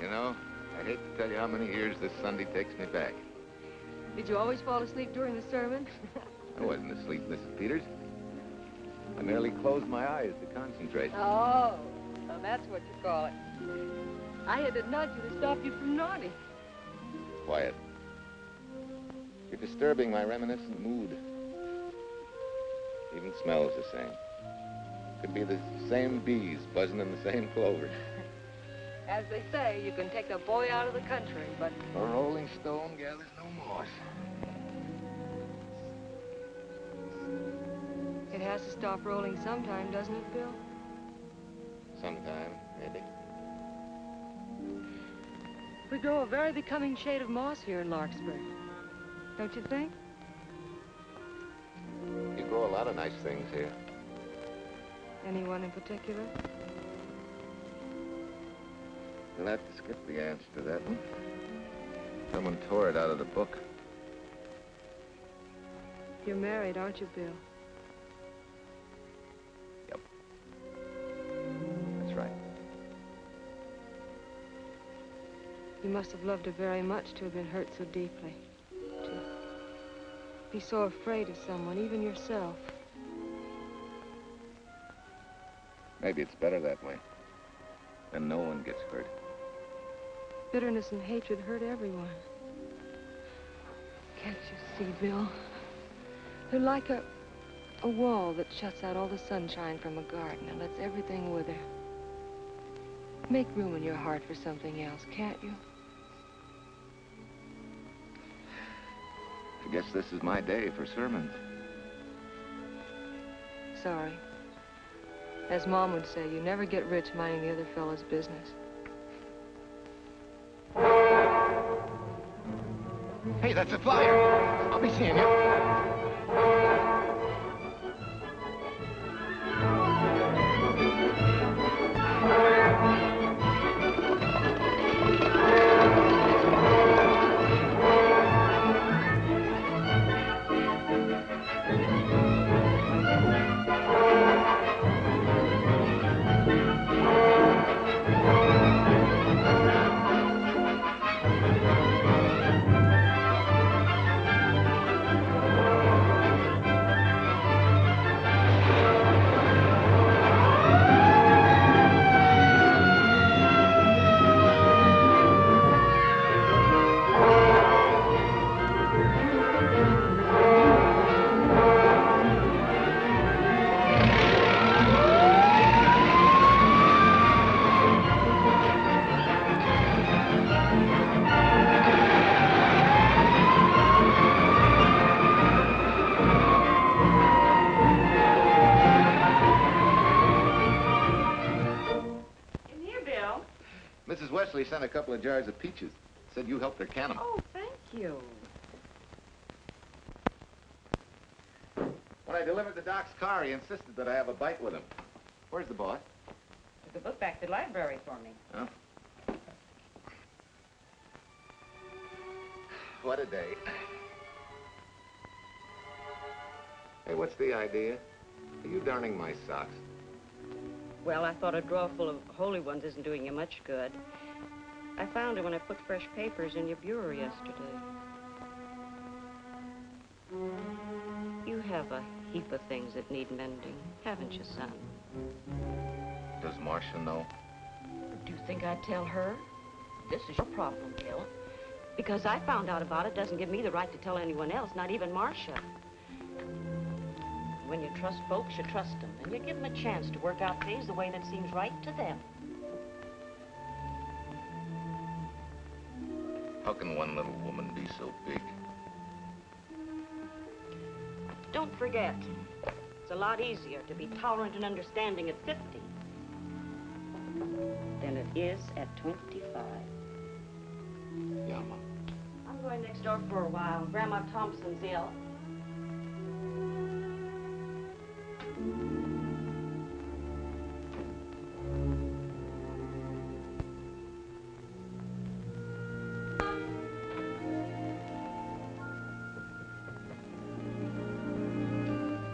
You know, I hate to tell you how many years this Sunday takes me back. Did you always fall asleep during the sermon? I wasn't asleep, Mrs. Peters. I merely closed my eyes to concentrate. Oh, so that's what you call it. I had to nudge you to stop you from nodding. Quiet. You're disturbing my reminiscent mood. Even smells the same. Could be the same bees buzzing in the same clover. As they say, you can take a boy out of the country, but... A rolling stone gathers no moss. It has to stop rolling sometime, doesn't it, Bill? Sometime, maybe. We grow a very becoming shade of moss here in Larkspur. Don't you think? You grow a lot of nice things here. Anyone in particular? You'll have to skip the answer to that one. Someone tore it out of the book. You're married, aren't you, Bill? Yep. That's right. You must have loved her very much to have been hurt so deeply. To be so afraid of someone, even yourself. Maybe it's better that way. Then no one gets hurt. Bitterness and hatred hurt everyone. Can't you see, Bill? They're like a wall that shuts out all the sunshine from a garden and lets everything wither. Make room in your heart for something else, can't you? I guess this is my day for sermons. Sorry. As Mom would say, you never get rich minding the other fellow's business. Hey, that's a flyer. I'll be seeing you. Mrs. Wesley sent a couple of jars of peaches. Said you helped her can them. Oh, thank you. When I delivered the doc's car, he insisted that I have a bite with him. Where's the boss? Took the book back to the library for me. Huh? What a day. Hey, what's the idea? Are you darning my socks? Well, I thought a drawer full of holy ones isn't doing you much good. I found it when I put fresh papers in your bureau yesterday. You have a heap of things that need mending, haven't you, son? Does Marcia know? Do you think I'd tell her? This is your problem, Bill. Because I found out about it doesn't give me the right to tell anyone else, not even Marcia. When you trust folks, you trust them, and you give them a chance to work out things the way that seems right to them. How can one little woman be so big? Don't forget, it's a lot easier to be tolerant and understanding at 50 than it is at 25. Yeah, Mom. I'm going next door for a while. Grandma Thompson's ill.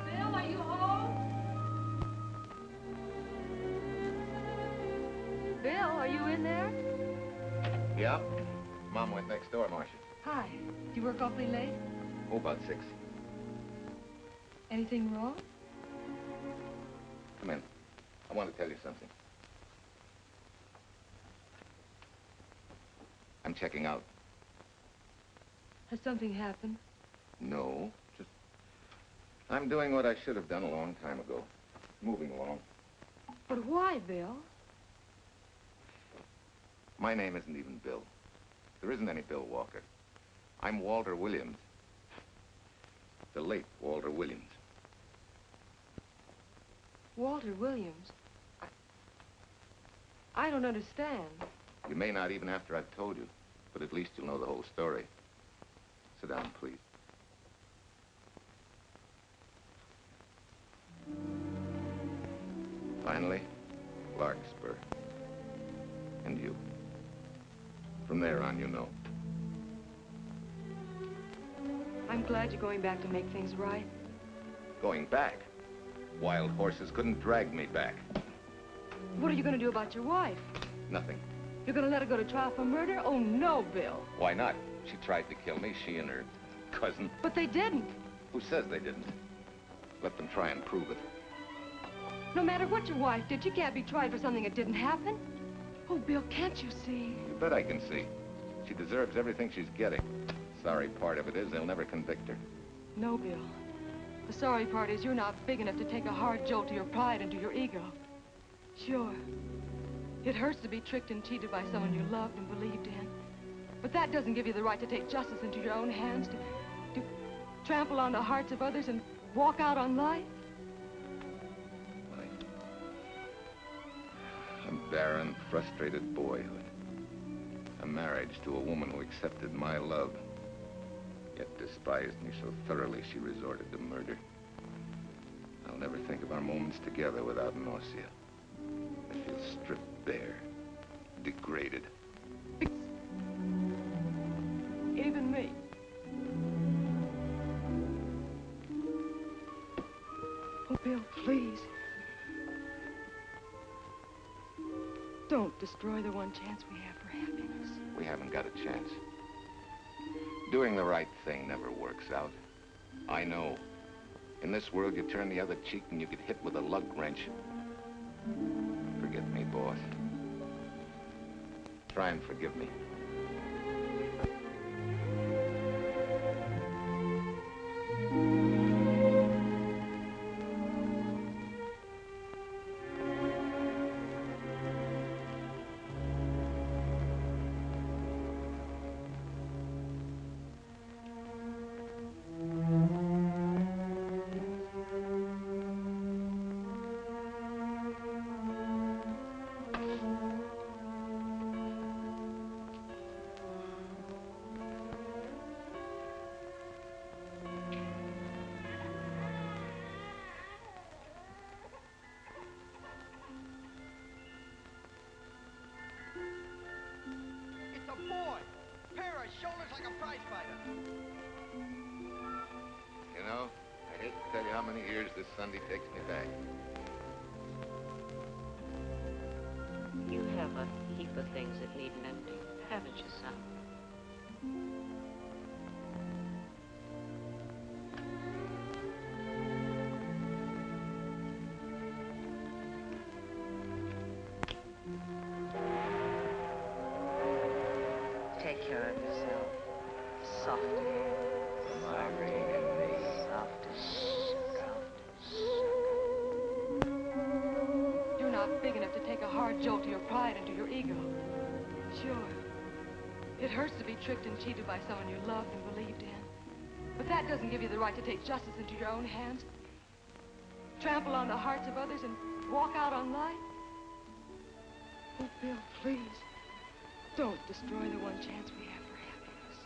Bill, are you home? Bill, are you in there? Yeah? Mom went next door, Marcia. Hi. Do you work awfully late? Oh, about 6. Anything wrong? Come in. I want to tell you something. I'm checking out. Has something happened? No, just... I'm doing what I should have done a long time ago. Moving along. But why, Bill? My name isn't even Bill. There isn't any Bill Walker. I'm Walter Williams. The late Walter Williams. Walter Williams? I don't understand. You may not even after I've told you, but at least you'll know the whole story. Sit down, please. Finally, Larkspur. And you. From there on, you know. I'm glad you're going back to make things right. Going back? Wild horses couldn't drag me back. What are you going to do about your wife? Nothing. You're going to let her go to trial for murder? Oh, no, Bill. Why not? She tried to kill me, she and her cousin. But they didn't. Who says they didn't? Let them try and prove it. No matter what your wife did, she can't be tried for something that didn't happen. Oh, Bill, can't you see? You bet I can see. She deserves everything she's getting. Sorry part of it is they'll never convict her. No, Bill. The sorry part is you're not big enough to take a hard jolt to your pride and to your ego. Sure. It hurts to be tricked and cheated by someone you loved and believed in. But that doesn't give you the right to take justice into your own hands, to trample on the hearts of others and walk out on life. A barren, frustrated boyhood. A marriage to a woman who accepted my love, yet despised me so thoroughly she resorted to murder. I'll never think of our moments together without nausea. I feel stripped bare, degraded. Even me. Oh, Bill, please. Don't destroy the one chance we have for happiness. We haven't got a chance. Doing the right thing never works out. I know. In this world, you turn the other cheek and you get hit with a lug wrench. Forget me, boss. Try and forgive me. shoulders like a prize fighter. You know, I hate to tell you how many years this Sunday takes me back. You have a heap of things that need mending, haven't you, son? Take care of yourself. Softly. Irene and me. You're not big enough to take a hard jolt to your pride and to your ego. Sure. It hurts to be tricked and cheated by someone you loved and believed in. But that doesn't give you the right to take justice into your own hands. Trample on the hearts of others and walk out on life. Oh, Bill, please. Don't destroy the one chance we have for happiness.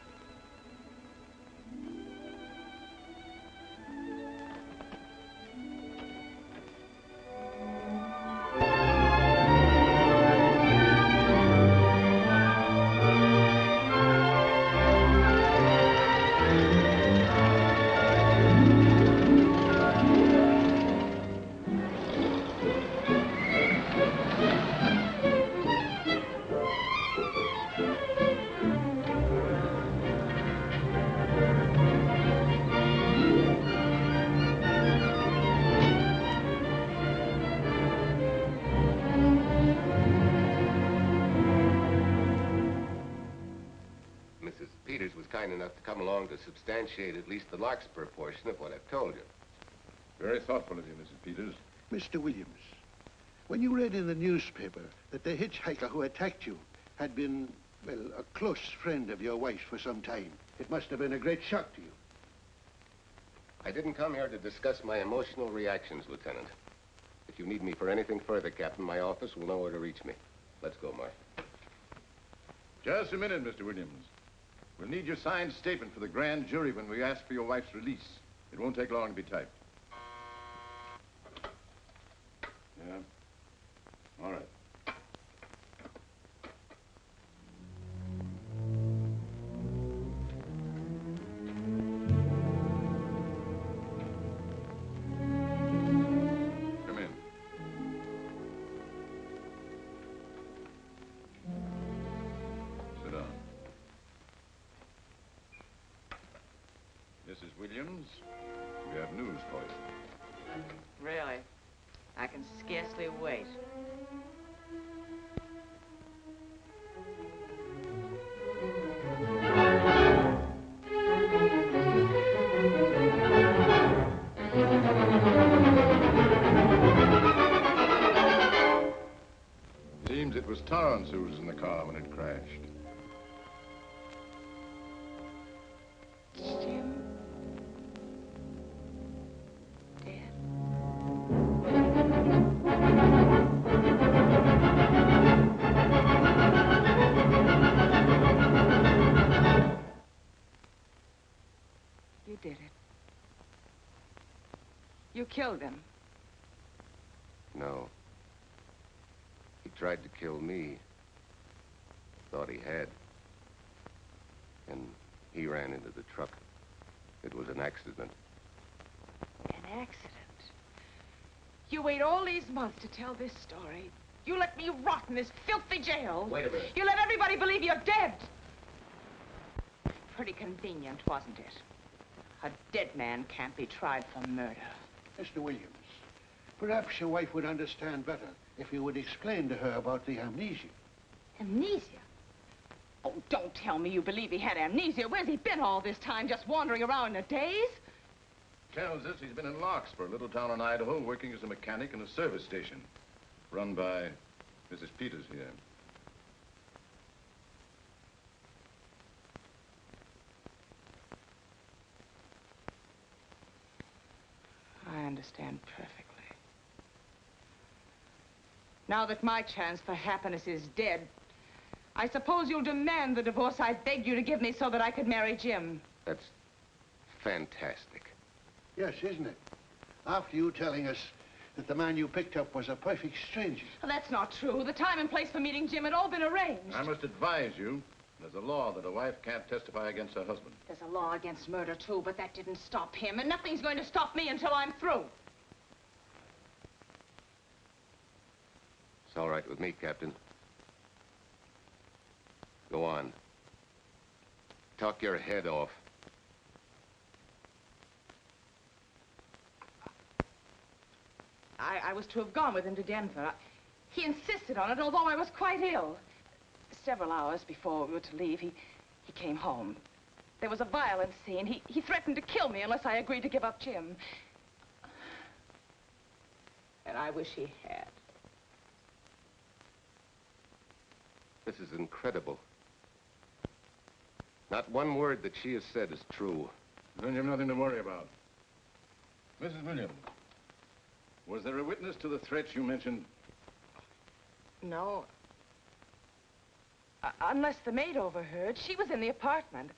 Kind enough to come along to substantiate at least the Larkspur portion of what I've told you. Very thoughtful of you, Mrs. Peters. Mr. Williams, when you read in the newspaper that the hitchhiker who attacked you had been, well, a close friend of your wife's for some time, it must have been a great shock to you. I didn't come here to discuss my emotional reactions, Lieutenant. If you need me for anything further, Captain, my office will know where to reach me. Let's go, Mark. Just a minute, Mr. Williams. We'll need your signed statement for the grand jury when we ask for your wife's release. It won't take long to be typed. Yeah? All right. Come in. Sit down. Mrs. Williams, we have news for you. Really? I can scarcely wait. Seems it was Torrance who was in the car when it crashed. Jim? You did it. You killed him. No. He tried to kill me. Thought he had. And he ran into the truck. It was an accident. An accident? You wait all these months to tell this story. You let me rot in this filthy jail. Wait a minute. You let everybody believe you're dead. Pretty convenient, wasn't it? A dead man can't be tried for murder. Mr. Williams, perhaps your wife would understand better if you would explain to her about the amnesia. Amnesia? Oh, don't tell me you believe he had amnesia. Where's he been all this time, just wandering around in a daze? Tells us he's been in Larkspur, a little town in Idaho, working as a mechanic in a service station. Run by Mrs. Peters here. I understand perfectly. Now that my chance for happiness is dead, I suppose you'll demand the divorce I begged you to give me so that I could marry Jim. That's fantastic. Yes, isn't it? After you telling us that the man you picked up was a perfect stranger. Well, that's not true. The time and place for meeting Jim had all been arranged. I must advise you There's a law that a wife can't testify against her husband. There's a law against murder, too, but that didn't stop him, and nothing's going to stop me until I'm through. It's all right with me, Captain. Go on. Talk your head off. I was to have gone with him to Denver. He insisted on it, although I was quite ill. Several hours before we were to leave, he came home. There was a violent scene. He threatened to kill me unless I agreed to give up Jim. And I wish he had. This is incredible. Not one word that she has said is true. Then you've nothing to worry about. Mrs. Williams, was there a witness to the threats you mentioned? No. Unless the maid overheard. She was in the apartment.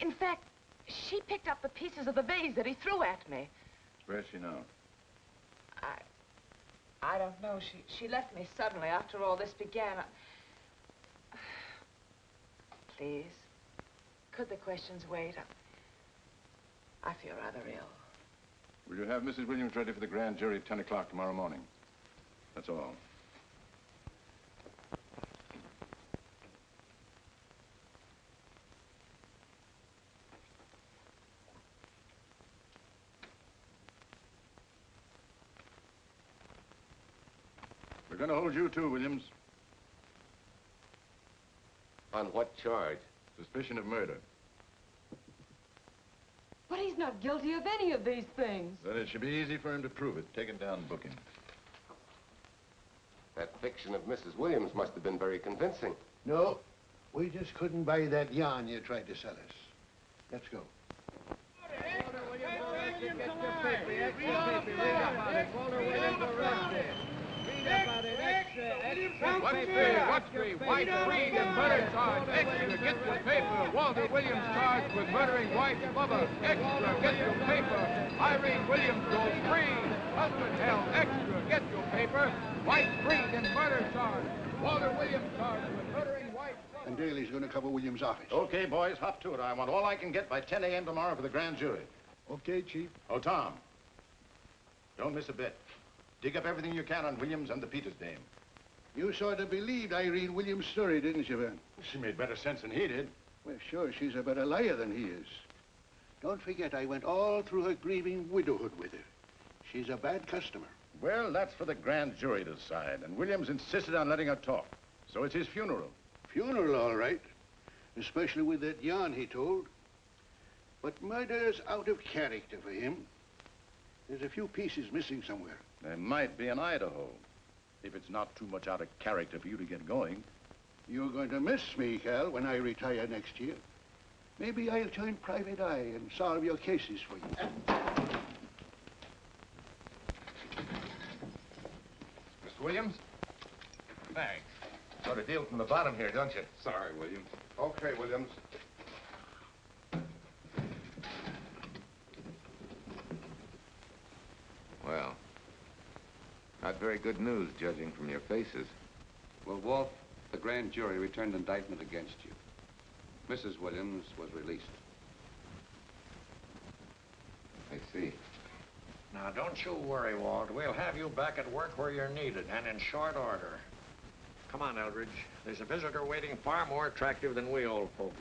In fact, she picked up the pieces of the vase that he threw at me. Where's she now? I don't know. She left me suddenly after all this began. Please, could the questions wait? I feel rather ill. Will you have Mrs. Williams ready for the grand jury at 10 o'clock tomorrow morning? That's all. We're going to hold you too, Williams. On what charge? Suspicion of murder. But he's not guilty of any of these things. Then it should be easy for him to prove it. Take it down and book him. That fiction of Mrs. Williams must have been very convincing. No, we just couldn't buy that yarn you tried to sell us. Let's go. What's the White Freed and murder charge? Extra, get your paper. Walter Williams charged with murdering wife Bubba. Extra, get your paper. Irene Williams goes free. Husband held. Extra, get your paper. White Freed and murder charge. Walter Williams charged with murdering wife Bubba. And Daly's going to cover Williams' office. Okay, boys, hop to it. I want all I can get by 10 a.m. tomorrow for the grand jury. Okay, Chief. Oh, Tom, don't miss a bit. Dig up everything you can on Williams and the Peters dame. You sort of believed Irene Williams' story, didn't you, Vern? She made better sense than he did. Well, sure, she's a better liar than he is. Don't forget, I went all through her grieving widowhood with her. She's a bad customer. Well, that's for the grand jury to decide, and Williams insisted on letting her talk. So it's his funeral. Funeral, all right. Especially with that yarn he told. But murder's out of character for him. There's a few pieces missing somewhere. There might be in Idaho, if it's not too much out of character for you to get going. You're going to miss me, Cal, when I retire next year. Maybe I'll join Private Eye and solve your cases for you. Mr. Williams? Thanks. Got a deal from the bottom here, don't you? Sorry, Williams. Okay, Williams. Well, not very good news, judging from your faces. Well, Walt, the grand jury returned indictment against you. Mrs. Williams was released. I see. Now, don't you worry, Walt. We'll have you back at work where you're needed, and in short order. Come on, Eldridge. There's a visitor waiting far more attractive than we old fogies.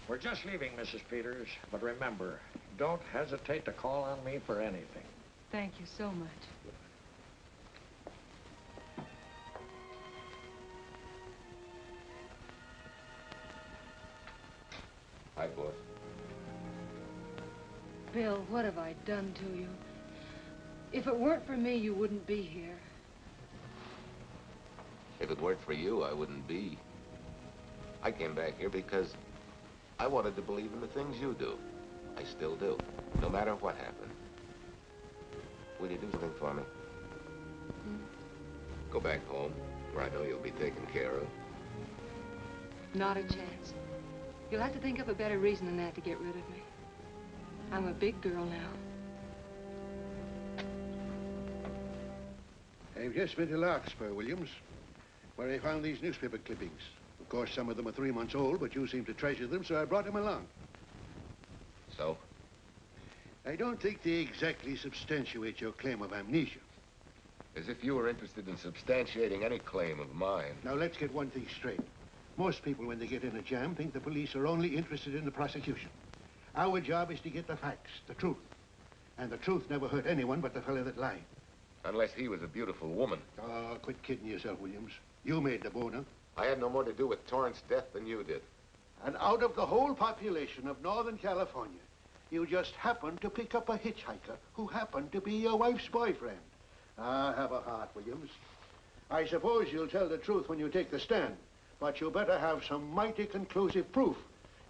We're just leaving, Mrs. Peters, but remember, don't hesitate to call on me for anything. Thank you so much. Hi, boss. Bill, what have I done to you? If it weren't for me, you wouldn't be here. If it weren't for you, I wouldn't be. I came back here because I wanted to believe in the things you do. I still do, no matter what happened. Will you do something for me? Go back home, where I know you'll be taken care of. Not a chance. You'll have to think up a better reason than that to get rid of me. I'm a big girl now. I've just been to Larkspur, Williams, where I found these newspaper clippings. Of course, some of them are 3 months old, but you seem to treasure them, so I brought them along. So? I don't think they exactly substantiate your claim of amnesia. As if you were interested in substantiating any claim of mine. Now, let's get one thing straight. Most people, when they get in a jam, think the police are only interested in the prosecution. Our job is to get the facts, the truth. And the truth never hurt anyone but the fellow that lied. Unless he was a beautiful woman. Oh, quit kidding yourself, Williams. You made the boner. I had no more to do with Torrance's death than you did. And out of the whole population of Northern California, you just happened to pick up a hitchhiker who happened to be your wife's boyfriend. Ah, have a heart, Williams. I suppose you'll tell the truth when you take the stand, but you better have some mighty conclusive proof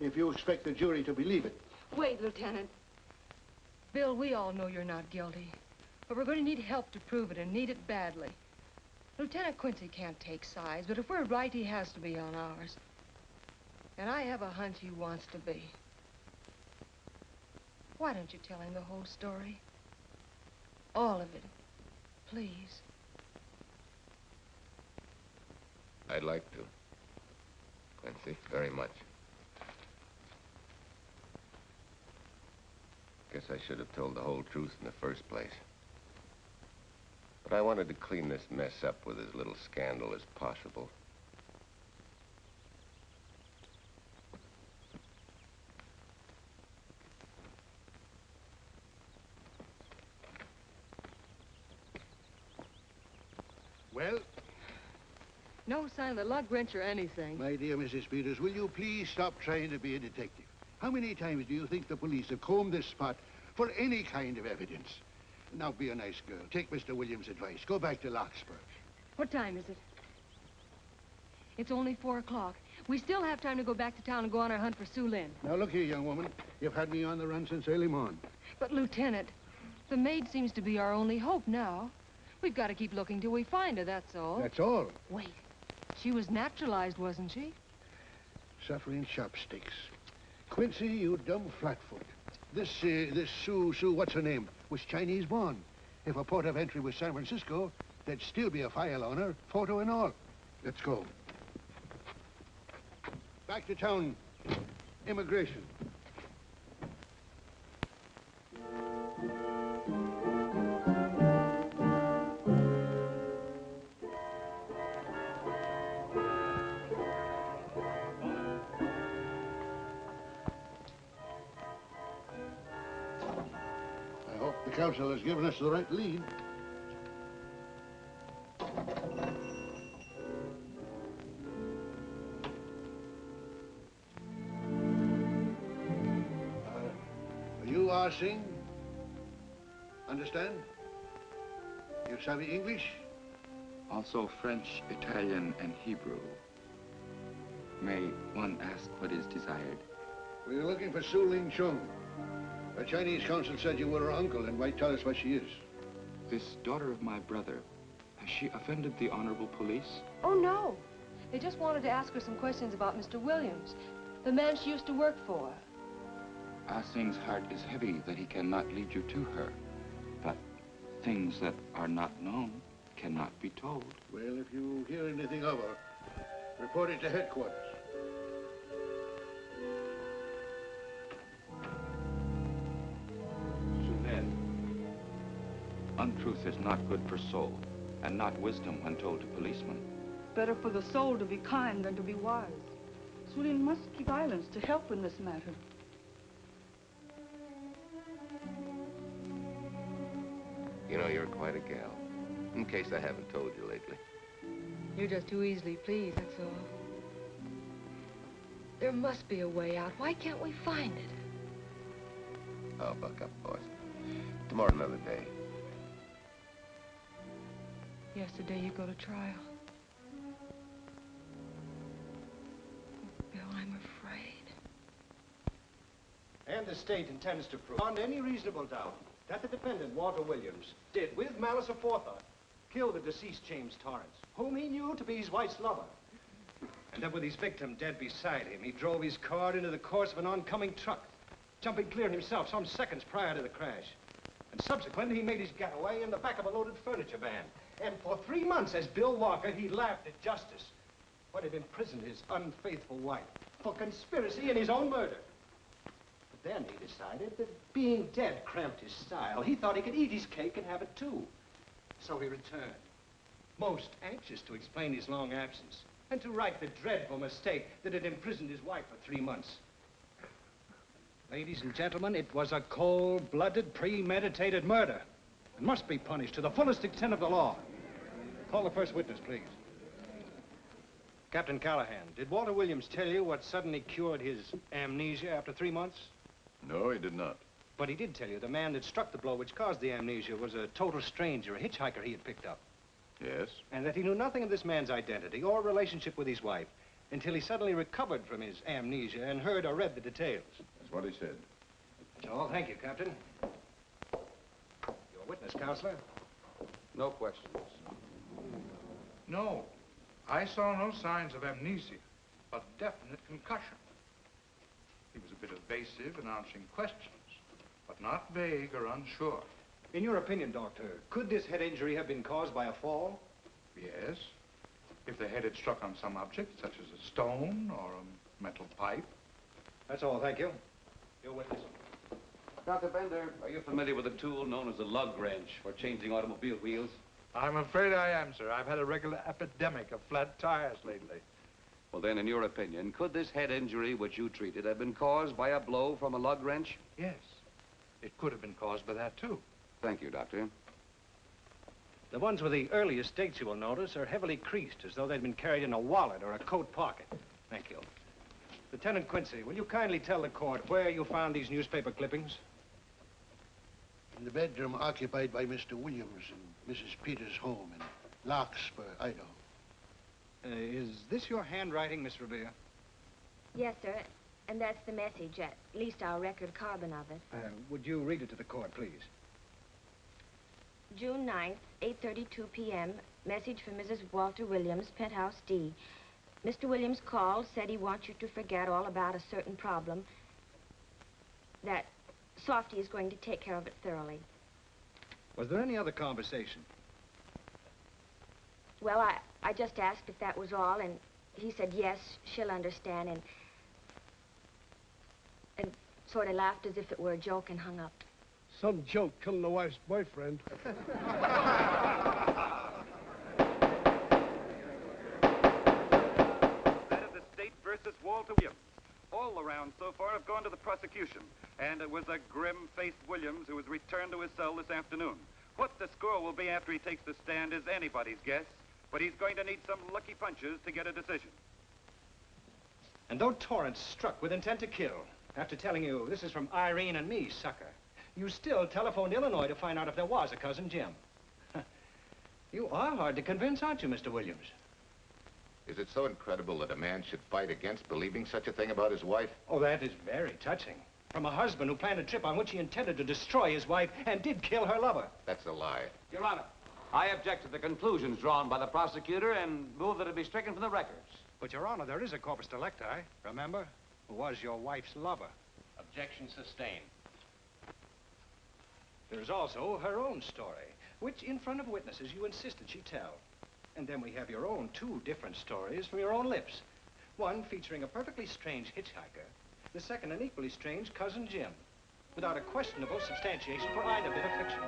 if you expect the jury to believe it. Wait, Lieutenant. Bill, we all know you're not guilty, but we're going to need help to prove it and need it badly. Lieutenant Quincy can't take sides, but if we're right, he has to be on ours. And I have a hunch he wants to be. Why don't you tell him the whole story? All of it, please. I'd like to, Quincy, very much. Guess I should have told the whole truth in the first place. But I wanted to clean this mess up with as little scandal as possible. Well? No sign of the lug wrench or anything. My dear Mrs. Peters, will you please stop trying to be a detective? How many times do you think the police have combed this spot for any kind of evidence? Now, be a nice girl. Take Mr. Williams' advice. Go back to Larkspur. What time is it? It's only 4 o'clock. We still have time to go back to town and go on our hunt for Sue Lynn. Now, look here, young woman. You've had me on the run since early morning. But, Lieutenant, the maid seems to be our only hope now. We've got to keep looking till we find her, that's all. That's all? Wait. She was naturalized, wasn't she? Suffering chopsticks. Quincy, you dumb flatfoot. This Sue, what's her name, was Chinese born. If a port of entry was San Francisco, there'd still be a file on her, photo and all. Let's go. Back to town. Immigration. The council has given us the right lead. You are Singh? Understand? You savvy English? Also French, Italian, and Hebrew. May one ask what is desired? We're looking for Su Ling Chung. The Chinese consul said you were her uncle and might tell us what she is. This daughter of my brother, has she offended the honorable police? Oh, no. They just wanted to ask her some questions about Mr. Williams, the man she used to work for. Ah Singh's heart is heavy that he cannot lead you to her. But things that are not known cannot be told. Well, if you hear anything of her, report it to headquarters. Untruth is not good for soul, and not wisdom when told to policemen. Better for the soul to be kind than to be wise. Su Lin must keep silence to help in this matter. You know, you're quite a gal. In case I haven't told you lately. You're just too easily pleased, that's all. There must be a way out. Why can't we find it? Oh, buck up, boys. Tomorrow, another day. Yesterday you go to trial. Bill, I'm afraid. And the state intends to prove, on any reasonable doubt, that the defendant, Walter Williams, did, with malice aforethought, kill the deceased James Torrance, whom he knew to be his wife's lover. And that with his victim dead beside him, he drove his car into the course of an oncoming truck, jumping clear himself some seconds prior to the crash. And subsequently, he made his getaway in the back of a loaded furniture van. And for 3 months, as Bill Walker, he laughed at justice. What had imprisoned his unfaithful wife for conspiracy in his own murder. But then he decided that being dead cramped his style. He thought he could eat his cake and have it too. So he returned, most anxious to explain his long absence and to right the dreadful mistake that had imprisoned his wife for 3 months. Ladies and gentlemen, it was a cold-blooded, premeditated murder and must be punished to the fullest extent of the law. Call the first witness, please. Captain Callahan, did Walter Williams tell you what suddenly cured his amnesia after 3 months? No, he did not. But he did tell you the man that struck the blow which caused the amnesia was a total stranger, a hitchhiker he had picked up. Yes? And that he knew nothing of this man's identity or relationship with his wife until he suddenly recovered from his amnesia and heard or read the details. That's what he said. That's all. Thank you, Captain. Your witness, Counselor. No questions. No. I saw no signs of amnesia, but definite concussion. He was a bit evasive in answering questions, but not vague or unsure. In your opinion, Doctor, could this head injury have been caused by a fall? Yes. If the head had struck on some object, such as a stone or a metal pipe. That's all. Thank you. Your witness. Dr. Bender, are you familiar with a tool known as a lug wrench for changing automobile wheels? I'm afraid I am, sir. I've had a regular epidemic of flat tires lately. Well, then, in your opinion, could this head injury which you treated have been caused by a blow from a lug wrench? Yes. It could have been caused by that, too. Thank you, Doctor. The ones with the earliest dates, you will notice, are heavily creased, as though they'd been carried in a wallet or a coat pocket. Thank you. Lieutenant Quincy, will you kindly tell the court where you found these newspaper clippings? In the bedroom occupied by Mr. Williams in Mrs. Peters' home in Larkspur, Idaho. Is this your handwriting, Miss Revere? Yes, sir. And that's the message, at least our record carbon of it. Would you read it to the court, please? June 9th, 8:32 p.m. Message from Mrs. Walter Williams, Penthouse D. Mr. Williams called, said he wants you to forget all about a certain problem. That Softy is going to take care of it thoroughly. Was there any other conversation? Well, I just asked if that was all, and he said yes, she'll understand, and sort of laughed as if it were a joke and hung up. Some joke killing the wife's boyfriend. That is the state versus Walter Williams. All the rounds so far have gone to the prosecution, and it was a grim-faced Williams who was returned to his cell this afternoon. What the score will be after he takes the stand is anybody's guess, but he's going to need some lucky punches to get a decision. And though Torrance struck with intent to kill, after telling you this is from Irene and me, sucker, you still telephoned Illinois to find out if there was a cousin Jim. You are hard to convince, aren't you, Mr. Williams? Is it so incredible that a man should fight against believing such a thing about his wife? Oh, that is very touching. From a husband who planned a trip on which he intended to destroy his wife and did kill her lover. That's a lie. Your Honor, I object to the conclusions drawn by the prosecutor and move that it be stricken from the records. But, Your Honor, there is a corpus delicti, remember? Who was your wife's lover. Objection sustained. There's also her own story, which in front of witnesses you insisted she tell. And then we have your own two different stories from your own lips. One featuring a perfectly strange hitchhiker, the second an equally strange cousin Jim, without a questionable substantiation for either bit of fiction.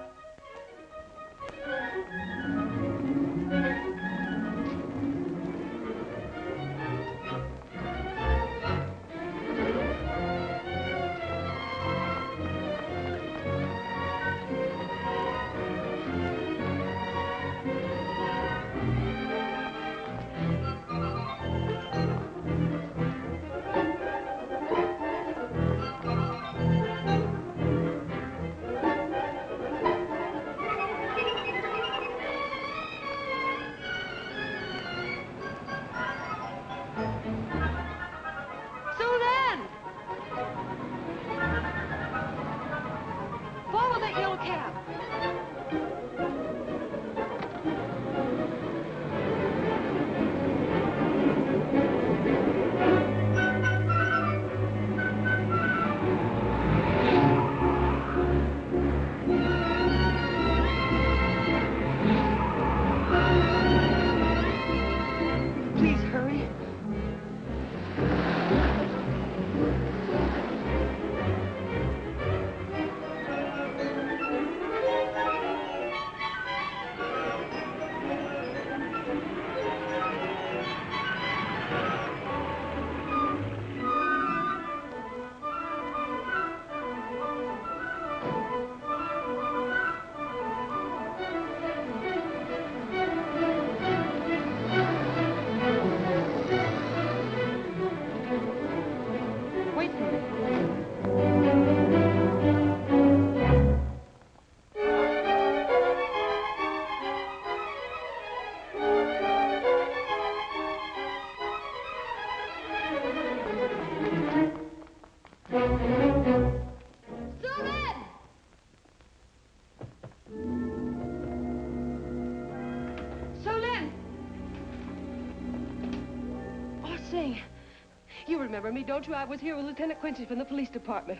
You remember me, don't you? I was here with Lieutenant Quincy from the police department.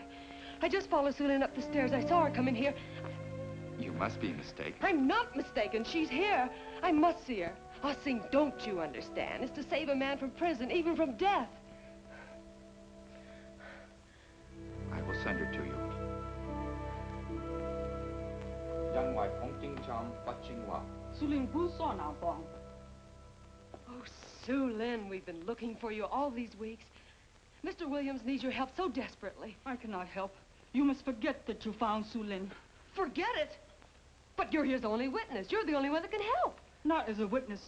I just followed Sue Lynn up the stairs. I saw her come in here. You must be mistaken. I'm not mistaken. She's here. I must see her. Ah, Sing, don't you understand? It's to save a man from prison, even from death. I will send her to you. Oh, Sue Lynn, we've been looking for you all these weeks. Mr. Williams needs your help so desperately. I cannot help. You must forget that you found Sue Lynn. Forget it? But you're his only witness. You're the only one that can help. Not as a witness.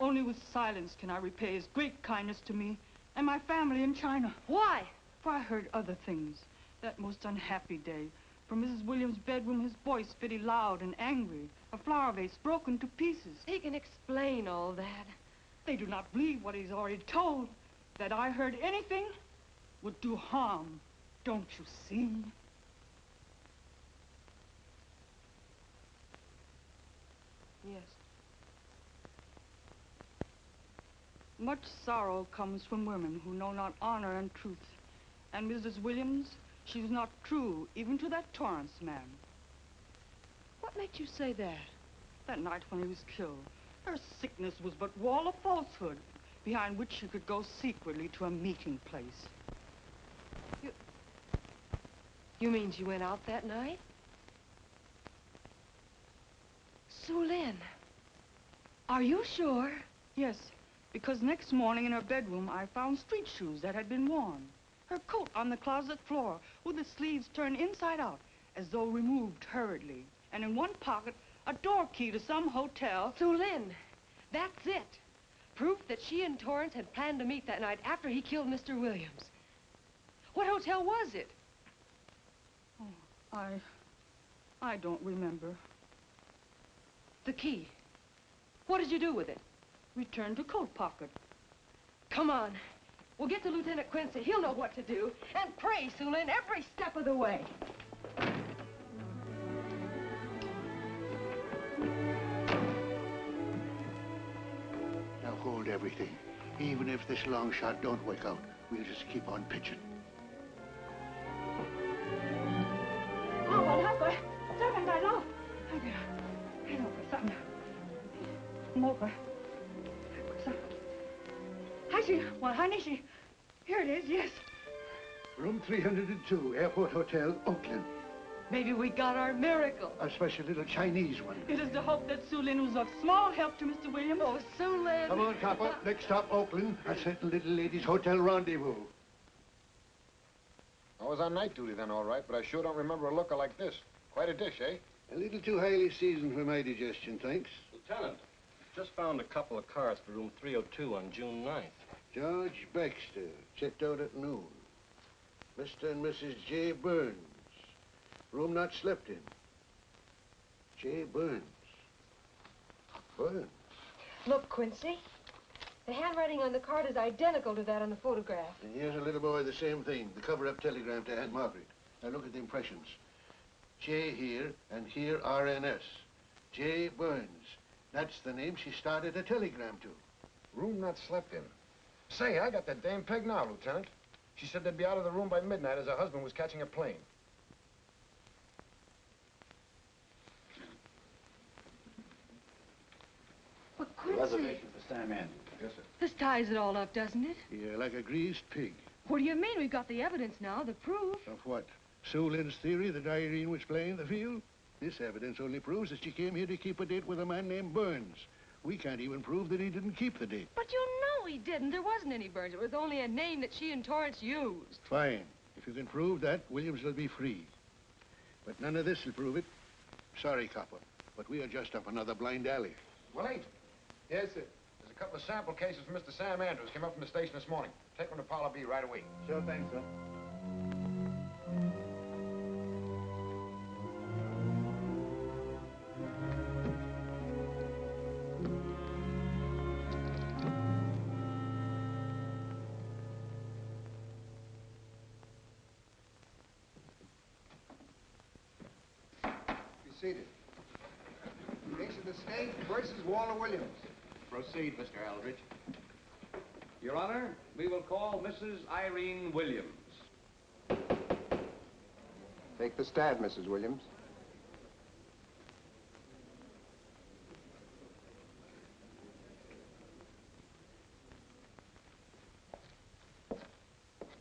Only with silence can I repay his great kindness to me and my family in China. Why? For I heard other things. That most unhappy day, from Mrs. Williams' bedroom, his voice very loud and angry. A flower vase broken to pieces. He can explain all that. They do not believe what he's already told. That I heard anything would do harm. Don't you see? Yes. Much sorrow comes from women who know not honor and truth. And Mrs. Williams, she was not true even to that Torrance man. What made you say that? That night when he was killed, her sickness was but wall of falsehood, behind which she could go secretly to a meeting place. You mean she went out that night? Sue Lynn, are you sure? Yes, because next morning in her bedroom I found street shoes that had been worn. Her coat on the closet floor with the sleeves turned inside out as though removed hurriedly. And in one pocket, a door key to some hotel. Sue Lynn, that's it. Proof that she and Torrance had planned to meet that night after he killed Mr. Williams. What hotel was it? Oh, I don't remember. The key. What did you do with it? Returned to coat pocket. Come on. We'll get to Lieutenant Quincy. He'll know what to do. And pray, Sue Lynn, every step of the way. Now hold everything. Even if this long shot don't work out, we'll just keep on pitching. Here it is, yes. Room 302, Airport Hotel, Oakland. Maybe we got our miracle. A special little Chinese one. It is to hope that Sue Lynn was of small help to Mr. Williams. Oh, Sue Lynn. Come on, Copper. Next stop, Oakland. A certain little lady's hotel rendezvous. I was on night duty then, all right, but I sure don't remember a looker like this. Quite a dish, eh? A little too highly seasoned for my digestion, thanks. Lieutenant, just found a couple of cars for room 302 on June 9th. George Baxter, checked out at noon. Mr. and Mrs. J. Burns. Room not slept in. J. Burns. Burns. Look, Quincy. The handwriting on the card is identical to that on the photograph. And here's a little boy, the same thing. The cover-up telegram to Aunt Margaret. Now look at the impressions. J here, and here RNS. J. Burns. That's the name she started a telegram to. Room not slept in. Say, I got that dame pegged now, Lieutenant. She said they'd be out of the room by midnight as her husband was catching a plane. But Quincy... Reservation for Sam Andrews. Yes, sir. This ties it all up, doesn't it? Yeah, like a greased pig. What do you mean? We've got the evidence now, the proof. Of what? Sue Lynn's theory that Irene was playing the field? This evidence only proves that she came here to keep a date with a man named Burns. We can't even prove that he didn't keep the date. But you know he didn't. There wasn't any Burns. It was only a name that she and Torrance used. Fine. If you can prove that, Williams will be free. But none of this will prove it. Sorry, Copper, but we are just up another blind alley. Well, Agent. Yes, sir. There's a couple of sample cases from Mr. Sam Andrews. Came up from the station this morning. Take them to Parlor B right away. Sure thing, sir. Seated. Case of the state versus Walter Williams. Proceed, Mr. Eldridge. Your Honor, we will call Mrs. Irene Williams. Take the stand, Mrs. Williams.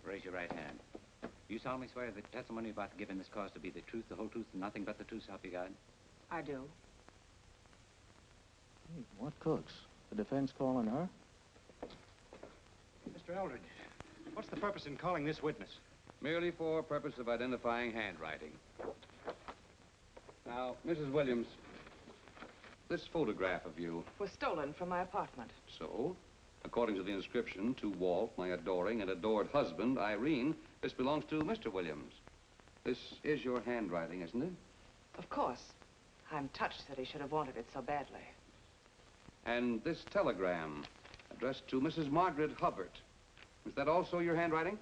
Raise your right hand. You solemnly swear that the testimony about to give in this cause to be the truth, the whole truth, and nothing but the truth, so help you God? I do. Hey, what cooks? The defense calling her? Mr. Eldridge, what's the purpose in calling this witness? Merely for purpose of identifying handwriting. Now, Mrs. Williams, this photograph of you... Was stolen from my apartment. So, according to the inscription, to Walt, my adoring and adored husband, Irene, this belongs to Mr. Williams. This is your handwriting, isn't it? Of course. I'm touched that he should have wanted it so badly. And this telegram, addressed to Mrs. Margaret Hubbard, is that also your handwriting?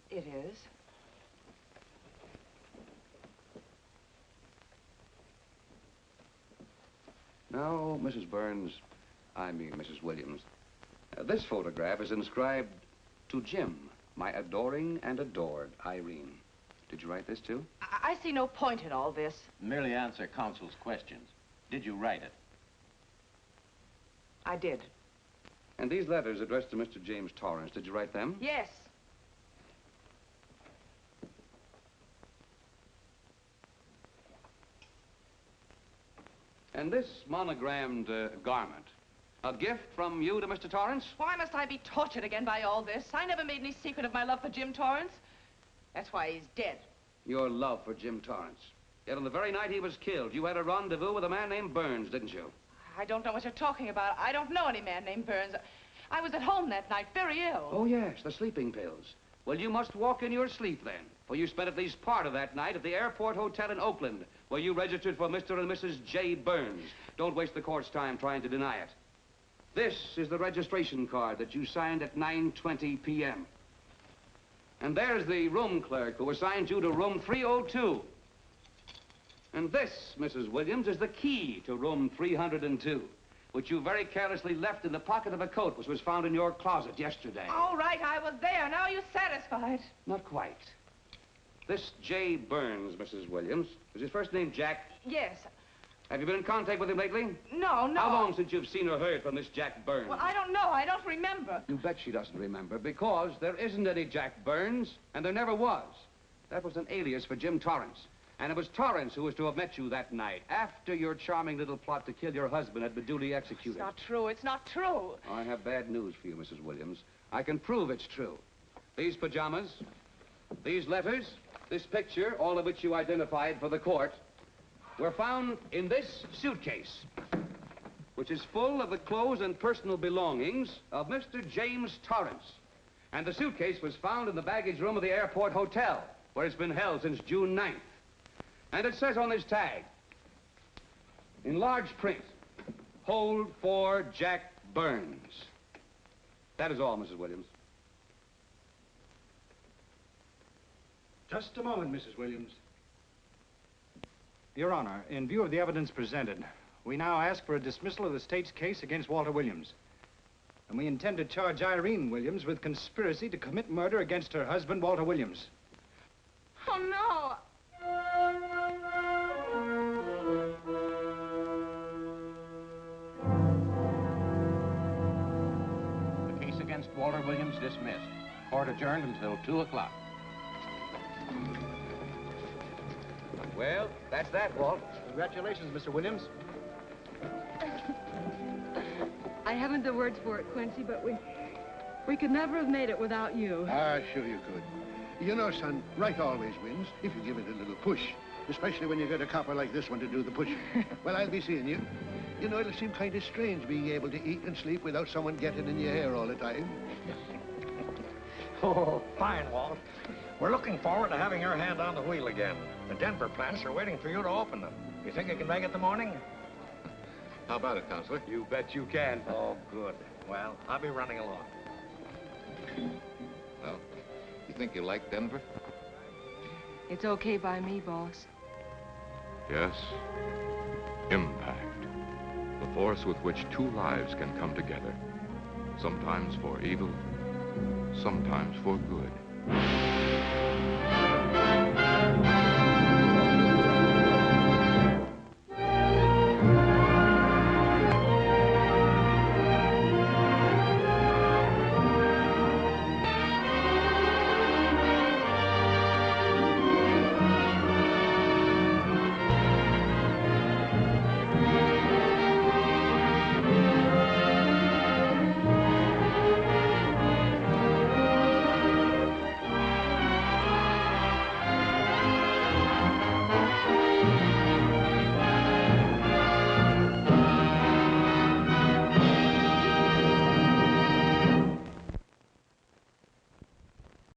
It is. Now, Mrs. Burns, I mean Mrs. Williams, this photograph is inscribed to Jim, my adoring and adored Irene. Did you write this, too? I see no point in all this. Merely answer counsel's questions. Did you write it? I did. And these letters addressed to Mr. James Torrance, did you write them? Yes. And this monogrammed garment, a gift from you to Mr. Torrance? Why must I be tortured again by all this? I never made any secret of my love for Jim Torrance. That's why he's dead. Your love for Jim Torrance. Yet on the very night he was killed, you had a rendezvous with a man named Burns, didn't you? I don't know what you're talking about. I don't know any man named Burns. I was at home that night, very ill. Oh, yes, the sleeping pills. Well, you must walk in your sleep, then. For you spent at least part of that night at the Airport Hotel in Oakland, where you registered for Mr. and Mrs. J. Burns. Don't waste the court's time trying to deny it. This is the registration card that you signed at 9:20 p.m. And there's the room clerk who assigned you to room 302. And this, Mrs. Williams, is the key to room 302, which you very carelessly left in the pocket of a coat which was found in your closet yesterday. All right, I was there. Now you're satisfied. Not quite. This J. Burns, Mrs. Williams, is his first name Jack? Yes. Have you been in contact with him lately? No. How long since you've seen or heard from this Jack Burns? Well, I don't know. I don't remember. You bet she doesn't remember, because there isn't any Jack Burns, and there never was. That was an alias for Jim Torrance. And it was Torrance who was to have met you that night, after your charming little plot to kill your husband had been duly executed. It's not true. It's not true. I have bad news for you, Mrs. Williams. I can prove it's true. These pajamas, these letters, this picture, all of which you identified for the court, were found in this suitcase, which is full of the clothes and personal belongings of Mr. James Torrance. And the suitcase was found in the baggage room of the Airport Hotel, where it's been held since June 9th. And it says on this tag, in large print, hold for Jack Burns. That is all, Mrs. Williams. Just a moment, Mrs. Williams. Your Honor, in view of the evidence presented, we now ask for a dismissal of the state's case against Walter Williams. And we intend to charge Irene Williams with conspiracy to commit murder against her husband, Walter Williams. Oh, no. The case against Walter Williams dismissed. Court adjourned until 2 o'clock. Well, that's that, Walt. Congratulations, Mr. Williams. I haven't the words for it, Quincy, but we could never have made it without you. Ah, sure you could. You know, son, right always wins if you give it a little push, especially when you get a copper like this one to do the pushing. Well, I'll be seeing you. You know, it'll seem kind of strange being able to eat and sleep without someone getting in your hair all the time. Oh, fine, Walt. We're looking forward to having your hand on the wheel again. The Denver plants are waiting for you to open them. You think you can make it the morning? How about it, Counselor? You bet you can. Oh, good. Well, I'll be running along. Well, you think you like Denver? It's okay by me, boss. Yes. Impact. The force with which two lives can come together. Sometimes for evil, sometimes for good.